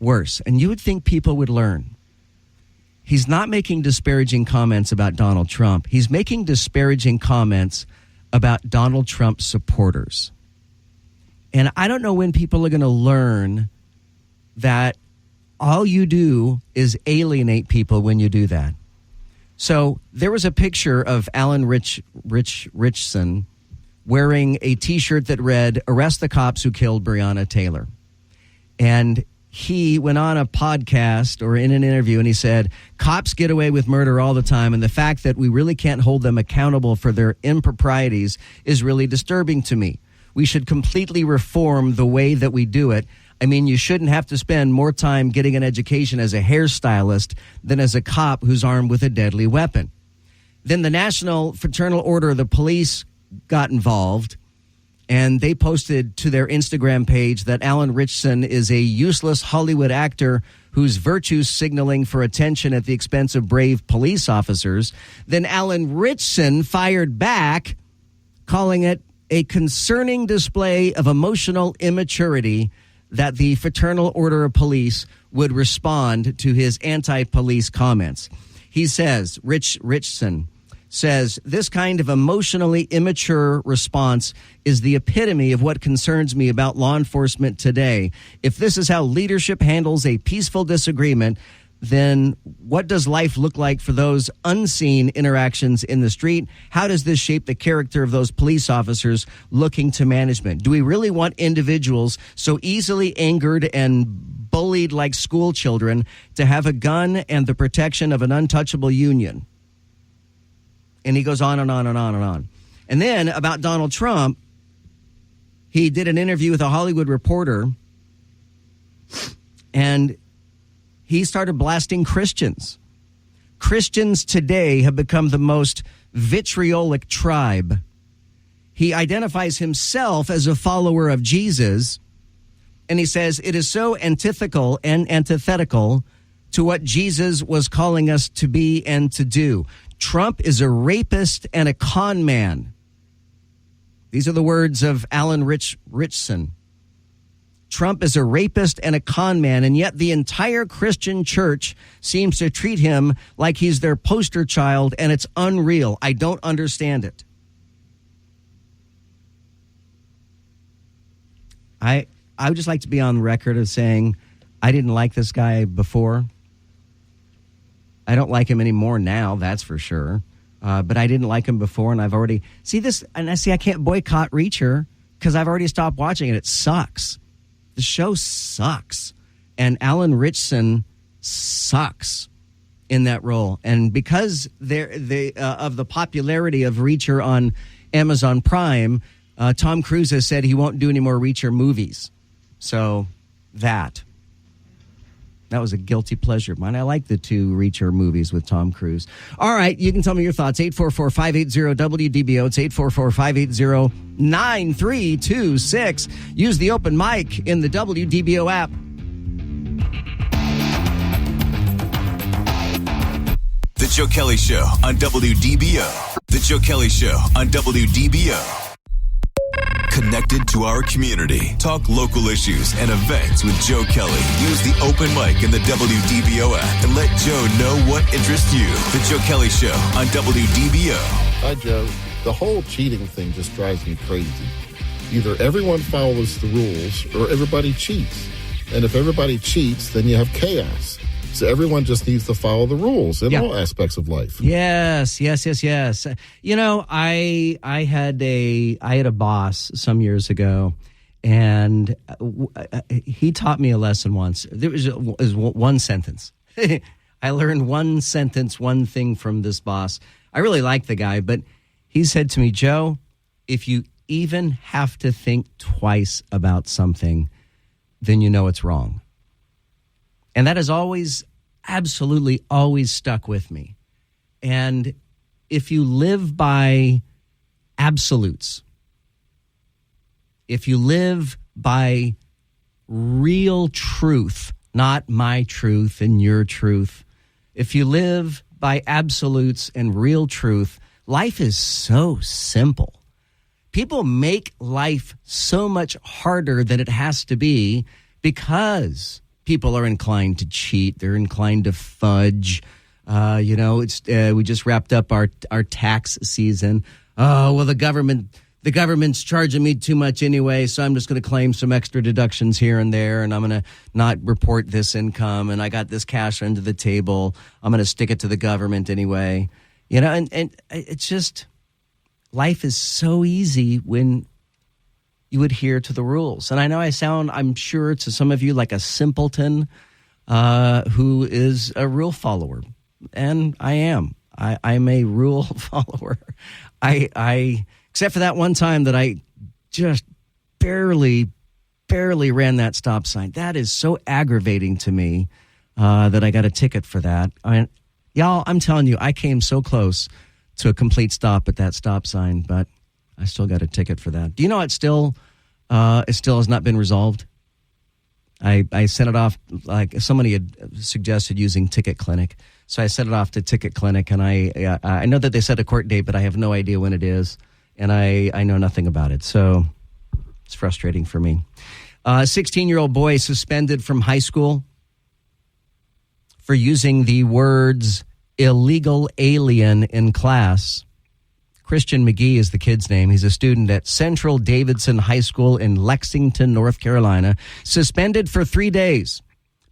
And you would think people would learn. He's not making disparaging comments about Donald Trump. He's making disparaging comments about Donald Trump supporters. And I don't know when people are going to learn that all you do is alienate people when you do that. So there was a picture of Alan Ritchson wearing a T-shirt that read, "Arrest the cops who killed Breonna Taylor." And he went on a podcast or in an interview and he said, cops get away with murder all the time. And the fact that we really can't hold them accountable for their improprieties is really disturbing to me. We should completely reform the way that we do it. I mean, you shouldn't have to spend more time getting an education as a hairstylist than as a cop who's armed with a deadly weapon. Then the National Fraternal Order of the Police got involved, and they posted to their Instagram page that Alan Ritchson is a useless Hollywood actor who's virtue signaling for attention at the expense of brave police officers. Then Alan Ritchson fired back, calling it a concerning display of emotional immaturity that the Fraternal Order of Police would respond to his anti-police comments. He says, Ritchson says, this kind of emotionally immature response is the epitome of what concerns me about law enforcement today. If this is how leadership handles a peaceful disagreement, then what does life look like for those unseen interactions in the street? How does this shape the character of those police officers looking to management? Do we really want individuals so easily angered and bullied like school children to have a gun and the protection of an untouchable union? And he goes on and on and on and on. And then about Donald Trump, he did an interview with a Hollywood Reporter, and he started blasting Christians. Christians today have become the most vitriolic tribe. He identifies himself as a follower of Jesus, and he says it is so antithetical to what Jesus was calling us to be and to do. Trump is a rapist and a con man. These are the words of Alan Richson. Trump is a rapist and a con man, and yet the entire Christian church seems to treat him like he's their poster child, and it's unreal. I don't understand it. I would just like to be on record of saying I didn't like this guy before. I don't like him anymore now, that's for sure. But I didn't like him before, and I've already... I can't boycott Reacher because I've already stopped watching it. It sucks. The show sucks. And Alan Richson sucks in that role. And because of the popularity of Reacher on Amazon Prime, Tom Cruise has said he won't do any more Reacher movies. So that was a guilty pleasure of mine. I like the 2 Reacher movies with Tom Cruise. All right, you can tell me your thoughts. 844-580-WDBO. It's 844-580-9326. Use the open mic in the WDBO app. The Joe Kelley Show on WDBO. The Joe Kelley Show on WDBO. Connected to our community. Talk local issues and events with Joe Kelley. Use the open mic in the WDBO app and let Joe know what interests you. The Joe Kelley Show on WDBO. Hi, Joe. The whole cheating thing just drives me crazy. Either everyone follows the rules or everybody cheats. And if everybody cheats, then you have chaos. So everyone just needs to follow the rules in all aspects of life. Yes. You know, I had a boss some years ago, and he taught me a lesson once. There was one sentence. I learned one sentence, one thing from this boss. I really liked the guy, but he said to me, Joe, if you even have to think twice about something, then you know it's wrong. And that has absolutely always stuck with me. And if you live by absolutes, if you live by real truth, not my truth and your truth, if you live by absolutes and real truth, life is so simple. People make life so much harder than it has to be because people are inclined to cheat. They're inclined to fudge. We just wrapped up our tax season. Oh, well, the government's charging me too much anyway, so I'm just going to claim some extra deductions here and there, and I'm going to not report this income, and I got this cash under the table. I'm going to stick it to the government anyway. You know, and it's just, life is so easy when you adhere to the rules. And I know I sound, I'm sure, to some of you like a simpleton who is a rule follower. And I am. I'm a rule follower. I except for that one time that I just barely ran that stop sign. That is so aggravating to me that I got a ticket for that. Y'all, I'm telling you, I came so close to a complete stop at that stop sign, but I still got a ticket for that. Do you know it still has not been resolved? I sent it off, like somebody had suggested using Ticket Clinic. So I sent it off to Ticket Clinic, and I know that they set a court date, but I have no idea when it is, and I know nothing about it. So it's frustrating for me. 16-year-old boy suspended from high school for using the words illegal alien in class. Christian McGee is the kid's name. He's a student at Central Davidson High School in Lexington, North Carolina, suspended for 3 days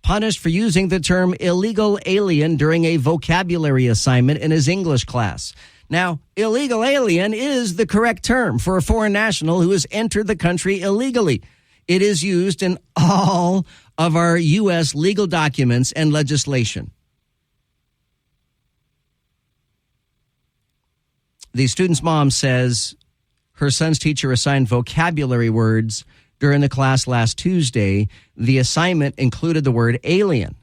punished for using the term illegal alien during a vocabulary assignment in his English class. Now, illegal alien is the correct term for a foreign national who has entered the country illegally. It is used in all of our U.S. legal documents and legislation. The student's mom says her son's teacher assigned vocabulary words during the class last Tuesday. The assignment included the word alien.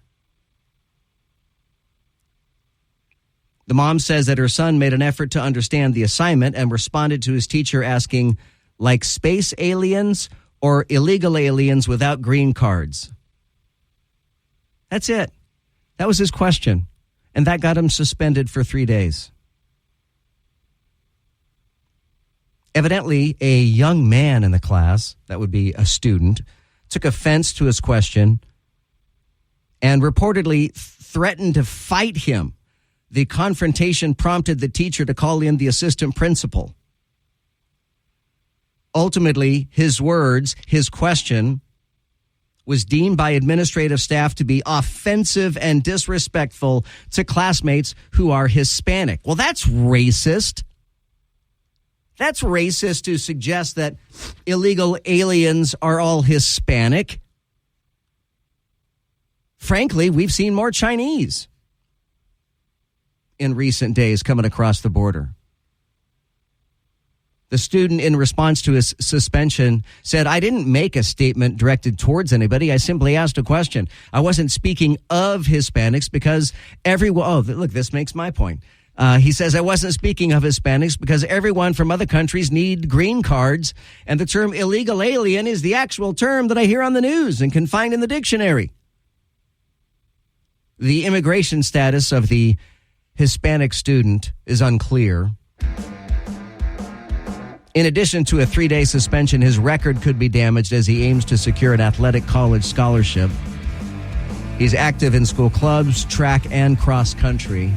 The mom says that her son made an effort to understand the assignment and responded to his teacher asking, like space aliens or illegal aliens without green cards? That's it. That was his question. And that got him suspended for 3 days. Evidently, a young man in the class, that would be a student, took offense to his question and reportedly threatened to fight him. The confrontation prompted the teacher to call in the assistant principal. Ultimately, his words, his question, was deemed by administrative staff to be offensive and disrespectful to classmates who are Hispanic. Well, that's racist. That's racist to suggest that illegal aliens are all Hispanic. Frankly, we've seen more Chinese in recent days coming across the border. The student, in response to his suspension, said, "I didn't make a statement directed towards anybody. I simply asked a question. I wasn't speaking of Hispanics because everyone..." Oh, look, this makes my point. He says, "I wasn't speaking of Hispanics because everyone from other countries need green cards, and the term illegal alien is the actual term that I hear on the news and can find in the dictionary." The immigration status of the Hispanic student is unclear. In addition to a 3-day suspension, his record could be damaged as he aims to secure an athletic college scholarship. He's active in school clubs, track, and cross country.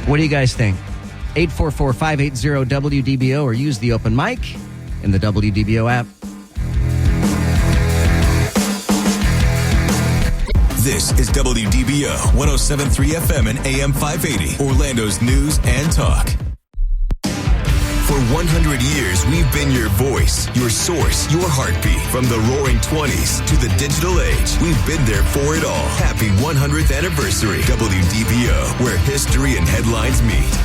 What do you guys think? 844-580-WDBO or use the open mic in the WDBO app. This is WDBO 107.3 FM and AM 580, Orlando's news and talk. For 100 years, we've been your voice, your source, your heartbeat. From the roaring 20s to the digital age, we've been there for it all. Happy 100th anniversary, WDBO, where history and headlines meet.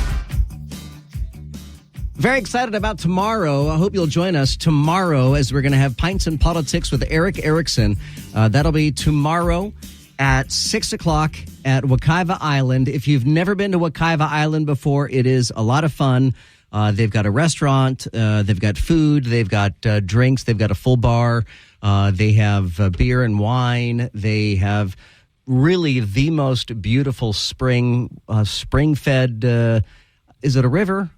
Very excited about tomorrow. I hope you'll join us tomorrow as we're going to have Pints and Politics with Eric Erickson. That'll be tomorrow at 6 o'clock at Wekiva Island. If you've never been to Wekiva Island before, it is a lot of fun. They've got a restaurant, they've got food, they've got drinks, they've got a full bar, they have beer and wine, they have really the most beautiful spring-fed, is it a river?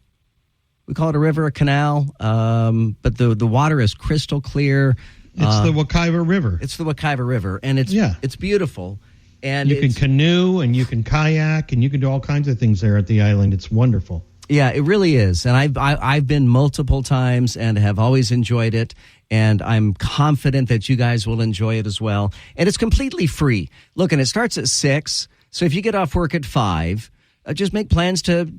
We call it a river, a canal, but the water is crystal clear. It's the Wekiva River. It's the Wekiva River, and it's beautiful. And you can canoe, and you can kayak, and you can do all kinds of things there at the island. It's wonderful. Yeah, it really is. And I've been multiple times and have always enjoyed it. And I'm confident that you guys will enjoy it as well. And it's completely free. Look, and it starts at 6. So if you get off work at 5, just make plans to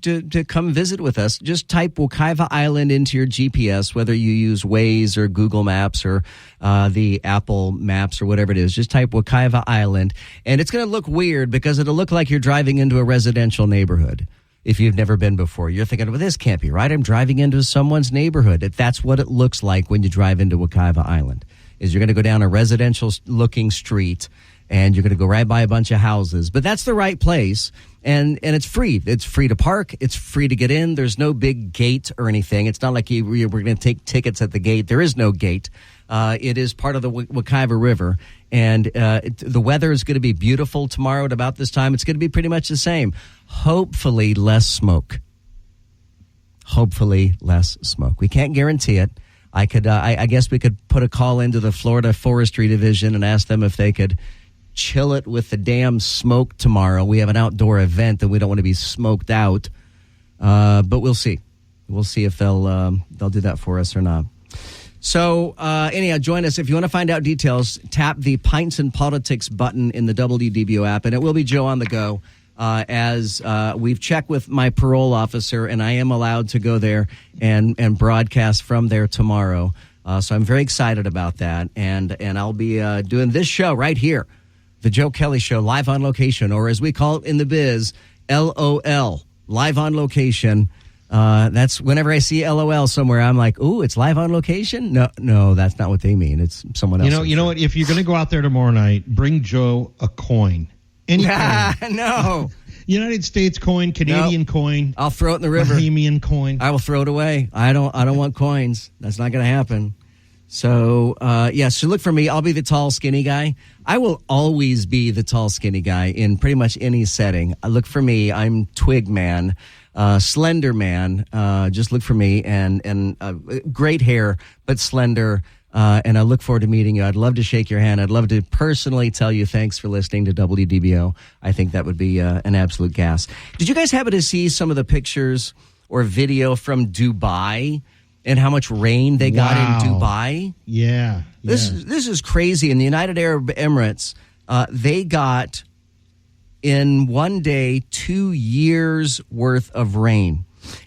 come visit with us. Just type Wekiva Island into your GPS, whether you use Waze or Google Maps or the Apple Maps or whatever it is. Just type Wekiva Island. And it's going to look weird because it'll look like you're driving into a residential neighborhood. If you've never been before, you're thinking, well, this can't be right. I'm driving into someone's neighborhood. That's what it looks like when you drive into Wekiva Island, is you're going to go down a residential-looking street, and you're going to go right by a bunch of houses. But that's the right place, and it's free. It's free to park. It's free to get in. There's no big gate or anything. It's not like we're going to take tickets at the gate. There is no gate. It is part of the Wekiva River, and the weather is going to be beautiful tomorrow at about this time. It's going to be pretty much the same. Hopefully less smoke. Hopefully less smoke. We can't guarantee it. I guess we could put a call into the Florida Forestry Division and ask them if they could chill it with the damn smoke tomorrow. We have an outdoor event and we don't want to be smoked out. But we'll see. We'll see if they'll do that for us or not. So, anyhow, join us. If you want to find out details, tap the Pints and Politics button in the WDBO app, and it will be Joe on the go. As we've checked with my parole officer, and I am allowed to go there and broadcast from there tomorrow. So I'm very excited about that, and I'll be doing this show right here, the Joe Kelley Show, live on location, or as we call it in the biz, LOL, live on location. That's whenever I see LOL somewhere, I'm like, ooh, it's live on location? No, that's not what they mean. It's someone else. You know what? If you're going to go out there tomorrow night, bring Joe a coin. Any coin. No. United States coin, Canadian coin. I'll throw it in the river. Bahamian coin. I will throw it away. I don't want coins. That's not going to happen. So, so look for me. I'll be the tall, skinny guy. I will always be the tall, skinny guy in pretty much any setting. Look for me. I'm Twig Man. Slender man, just look for me, and great hair, but slender, and I look forward to meeting you. I'd love to shake your hand. I'd love to personally tell you thanks for listening to WDBO. I think that would be an absolute gas. Did you guys happen to see some of the pictures or video from Dubai and how much rain they got in Dubai? Yeah. This is crazy. In the United Arab Emirates, they got, in one day, 2 years worth of rain.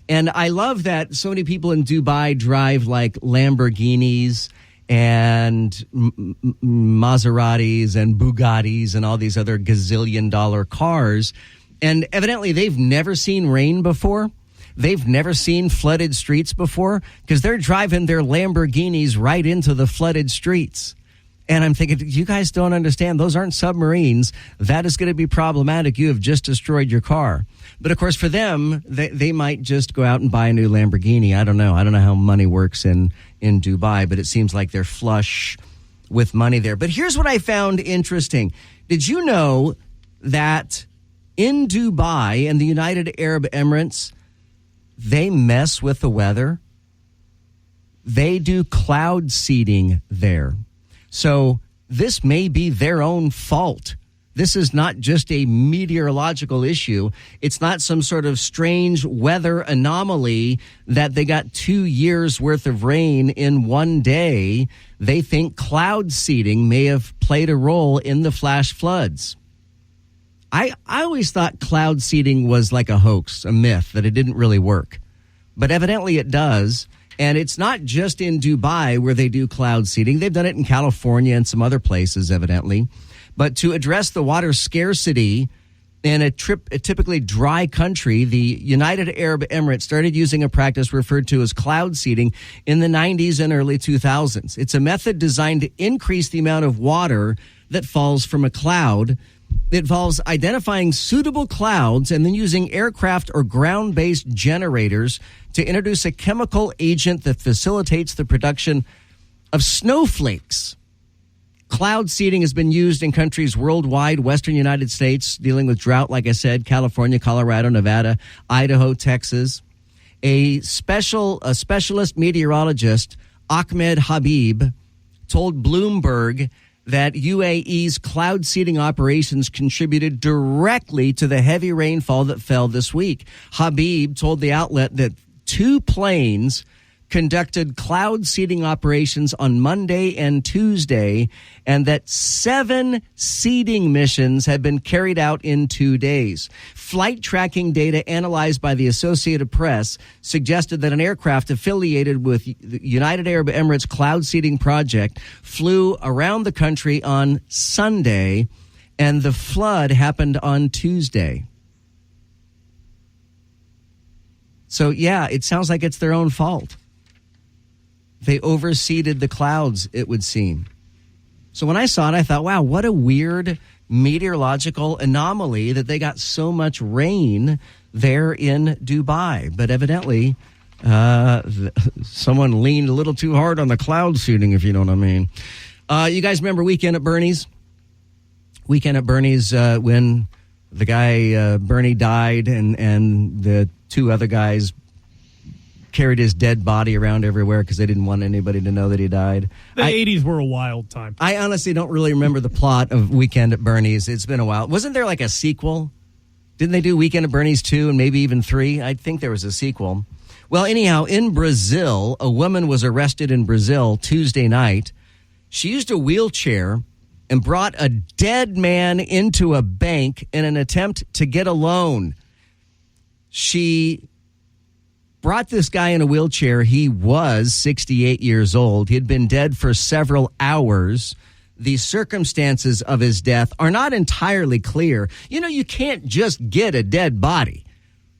And I love that so many people in Dubai drive like Lamborghinis and Maseratis and Bugattis and all these other gazillion-dollar cars. And evidently they've never seen rain before. They've never seen flooded streets before because they're driving their Lamborghinis right into the flooded streets. And I'm thinking, you guys don't understand. Those aren't submarines. That is going to be problematic. You have just destroyed your car. But, of course, for them, they might just go out and buy a new Lamborghini. I don't know. I don't know how money works in Dubai, but it seems like they're flush with money there. But here's what I found interesting. Did you know that in Dubai and the United Arab Emirates, they mess with the weather? They do cloud seeding there. So this may be their own fault. This is not just a meteorological issue. It's not some sort of strange weather anomaly that they got 2 years worth of rain in one day. They think cloud seeding may have played a role in the flash floods. I always thought cloud seeding was like a hoax, a myth, that it didn't really work. But evidently it does. And it's not just in Dubai where they do cloud seeding. They've done it in California and some other places, evidently. But to address the water scarcity in a typically dry country, the United Arab Emirates started using a practice referred to as cloud seeding in the 90s and early 2000s. It's a method designed to increase the amount of water that falls from a cloud. It involves identifying suitable clouds and then using aircraft or ground-based generators to introduce a chemical agent that facilitates the production of snowflakes. Cloud seeding has been used in countries worldwide, western United States, dealing with drought, like I said, California, Colorado, Nevada, Idaho, Texas. A specialist meteorologist, Ahmed Habib, told Bloomberg that UAE's cloud seeding operations contributed directly to the heavy rainfall that fell this week. Habib told the outlet that 2 planes conducted cloud seeding operations on Monday and Tuesday, and that 7 seeding missions had been carried out in 2 days. Flight tracking data analyzed by the Associated Press suggested that an aircraft affiliated with the United Arab Emirates cloud seeding project flew around the country on Sunday, and the flood happened on Tuesday. So, yeah, it sounds like it's their own fault. They overseeded the clouds, it would seem. So when I saw it, I thought, wow, what a weird meteorological anomaly that they got so much rain there in Dubai. But evidently, someone leaned a little too hard on the cloud seeding, if you know what I mean. You guys remember Weekend at Bernie's? Weekend at Bernie's, when the guy, Bernie, died and the 2 other guys carried his dead body around everywhere because they didn't want anybody to know that he died. The 80s were a wild time. I honestly don't really remember the plot of Weekend at Bernie's. It's been a while. Wasn't there like a sequel? Didn't they do Weekend at Bernie's 2 and maybe even 3? I think there was a sequel. Well, anyhow, in Brazil, a woman was arrested in Brazil Tuesday night. She used a wheelchair and brought a dead man into a bank in an attempt to get a loan. She brought this guy in a wheelchair. He was 68 years old. He had been dead for several hours. The circumstances of his death are not entirely clear. You know, you can't just get a dead body.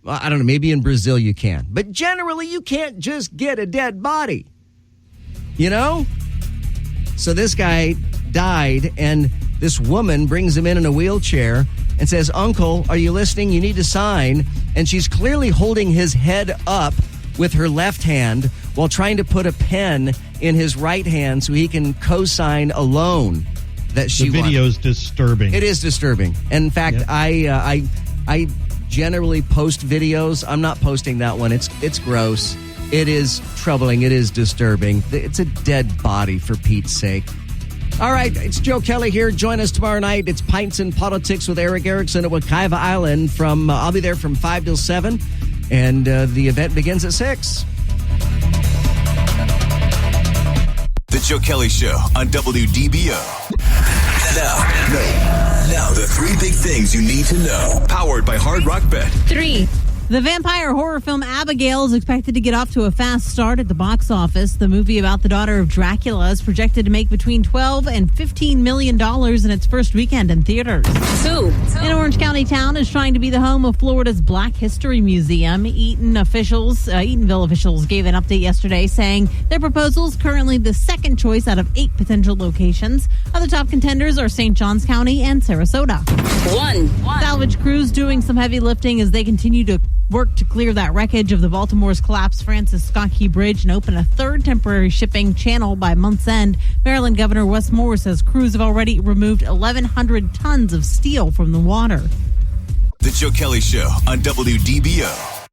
Well, I don't know, maybe in Brazil you can. But generally, you can't just get a dead body. You know? So this guy died, and this woman brings him in a wheelchair and says, "Uncle, are you listening? You need to sign." And she's clearly holding his head up with her left hand while trying to put a pen in his right hand so he can co-sign a loan that she The video is disturbing. It is disturbing. And in fact, yep. I generally post videos. I'm not posting that one. It's gross. It is troubling. It is disturbing. It's a dead body, for Pete's sake. All right, it's Joe Kelley here. Join us tomorrow night. It's Pints and Politics with Eric Erickson at Wekiva Island. I'll be there from 5 till 7, and the event begins at 6. The Joe Kelley Show on WDBO. Now, the 3 big things you need to know. Powered by Hard Rock Bet. 3. The vampire horror film Abigail is expected to get off to a fast start at the box office. The movie about the daughter of Dracula is projected to make between $12 and $15 million in its first weekend in theaters. 2. An Orange County town is trying to be the home of Florida's Black History Museum. Eatonville officials gave an update yesterday saying their proposal is currently the second choice out of 8 potential locations. Other top contenders are St. Johns County and Sarasota. 1. Salvage crews doing some heavy lifting as they continue to work to clear that wreckage of the Baltimore's collapsed Francis Scott Key Bridge and open a third temporary shipping channel by month's end. Maryland Governor Wes Moore says crews have already removed 1,100 tons of steel from the water. The Joe Kelley Show on WDBO.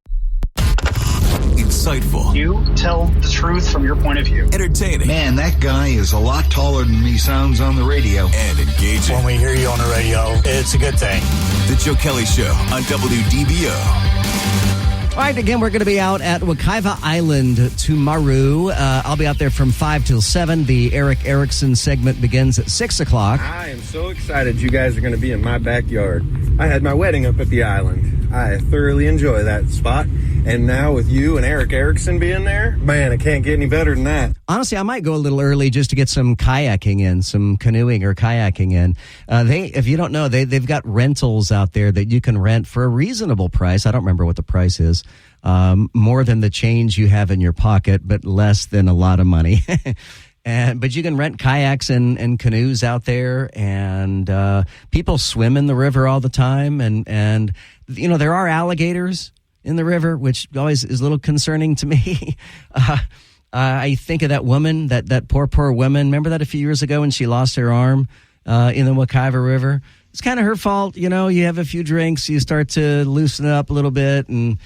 Insightful. You tell the truth from your point of view. Entertaining. Man, that guy is a lot taller than he sounds on the radio. And engaging. When we hear you on the radio, it's a good thing. The Joe Kelley Show on WDBO. All right, again, we're going to be out at Wekiva Island tomorrow. I'll be out there from 5 till 7. The Eric Erickson segment begins at 6 o'clock. I am so excited you guys are going to be in my backyard. I had my wedding up at the island. I thoroughly enjoy that spot. And now with you and Eric Erickson being there, man, it can't get any better than that. Honestly, I might go a little early just to get some kayaking in, some canoeing or kayaking in. If you don't know, they've got rentals out there that you can rent for a reasonable price. I don't remember what the price is. More than the change you have in your pocket, but less than a lot of money. But you can rent kayaks and canoes out there, and people swim in the river all the time. And you know, there are alligators in the river, which always is a little concerning to me. I think of that woman, that poor woman. Remember that a few years ago when she lost her arm in the Wekiva River? It's kind of her fault. You know, you have a few drinks, you start to loosen up a little bit, and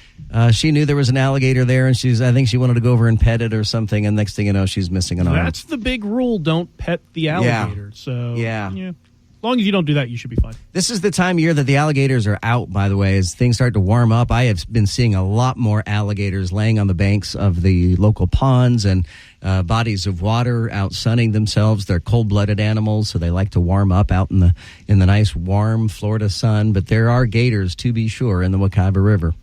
she knew there was an alligator there, and I think she wanted to go over and pet it or something, and next thing you know, she's missing an arm. That's the big rule, don't pet the alligator. Yeah. So, yeah. As long as you don't do that, you should be fine. This is the time of year that the alligators are out, by the way, as things start to warm up. I have been seeing a lot more alligators laying on the banks of the local ponds and bodies of water out sunning themselves. They're cold-blooded animals, so they like to warm up out in the nice, warm Florida sun. But there are gators, to be sure, in the Wekiva River.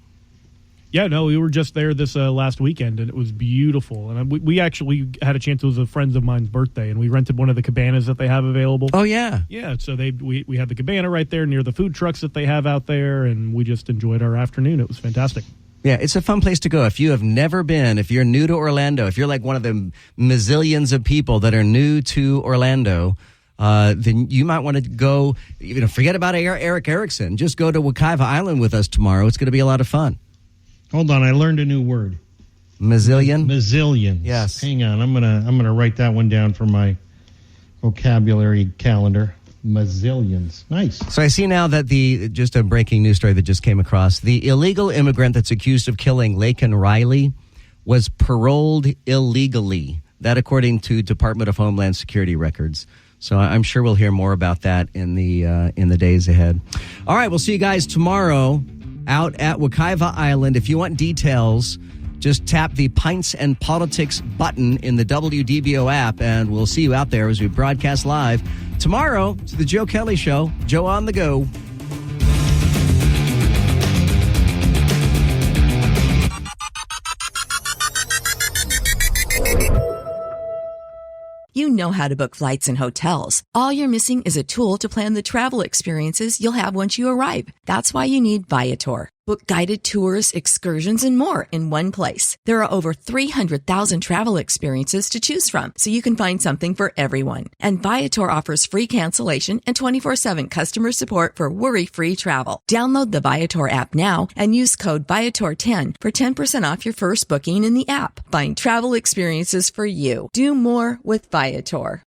Yeah, no, we were just there this last weekend, and it was beautiful. And we actually had a chance. It was a friend of mine's birthday, and we rented one of the cabanas that they have available. Oh, yeah. Yeah, so we had the cabana right there near the food trucks that they have out there, and we just enjoyed our afternoon. It was fantastic. Yeah, it's a fun place to go. If you have never been, if you're new to Orlando, if you're like one of the mazillions of people that are new to Orlando, then you might want to go, forget about Eric Erickson. Just go to Wekiva Island with us tomorrow. It's going to be a lot of fun. Hold on, I learned a new word. Mazillion? Mazillions. Yes. Hang on, I'm gonna write that one down for my vocabulary calendar. Mazillions. Nice. So I see now that just a breaking news story that just came across. The illegal immigrant that's accused of killing Laken Riley was paroled illegally. That according to Department of Homeland Security records. So I'm sure we'll hear more about that in the days ahead. All right, we'll see you guys tomorrow out at Wekiva Island. If you want details Just tap the Pints and Politics button in the WDBO app, and we'll see you out there as we broadcast live tomorrow to the Joe Kelley Show. Joe on the go. You know how to book flights and hotels. All you're missing is a tool to plan the travel experiences you'll have once you arrive. That's why you need Viator. Book guided tours, excursions, and more in one place. There are over 300,000 travel experiences to choose from, so you can find something for everyone. And Viator offers free cancellation and 24/7 customer support for worry-free travel. Download the Viator app now and use code Viator10 for 10% off your first booking in the app. Find travel experiences for you. Do more with Viator.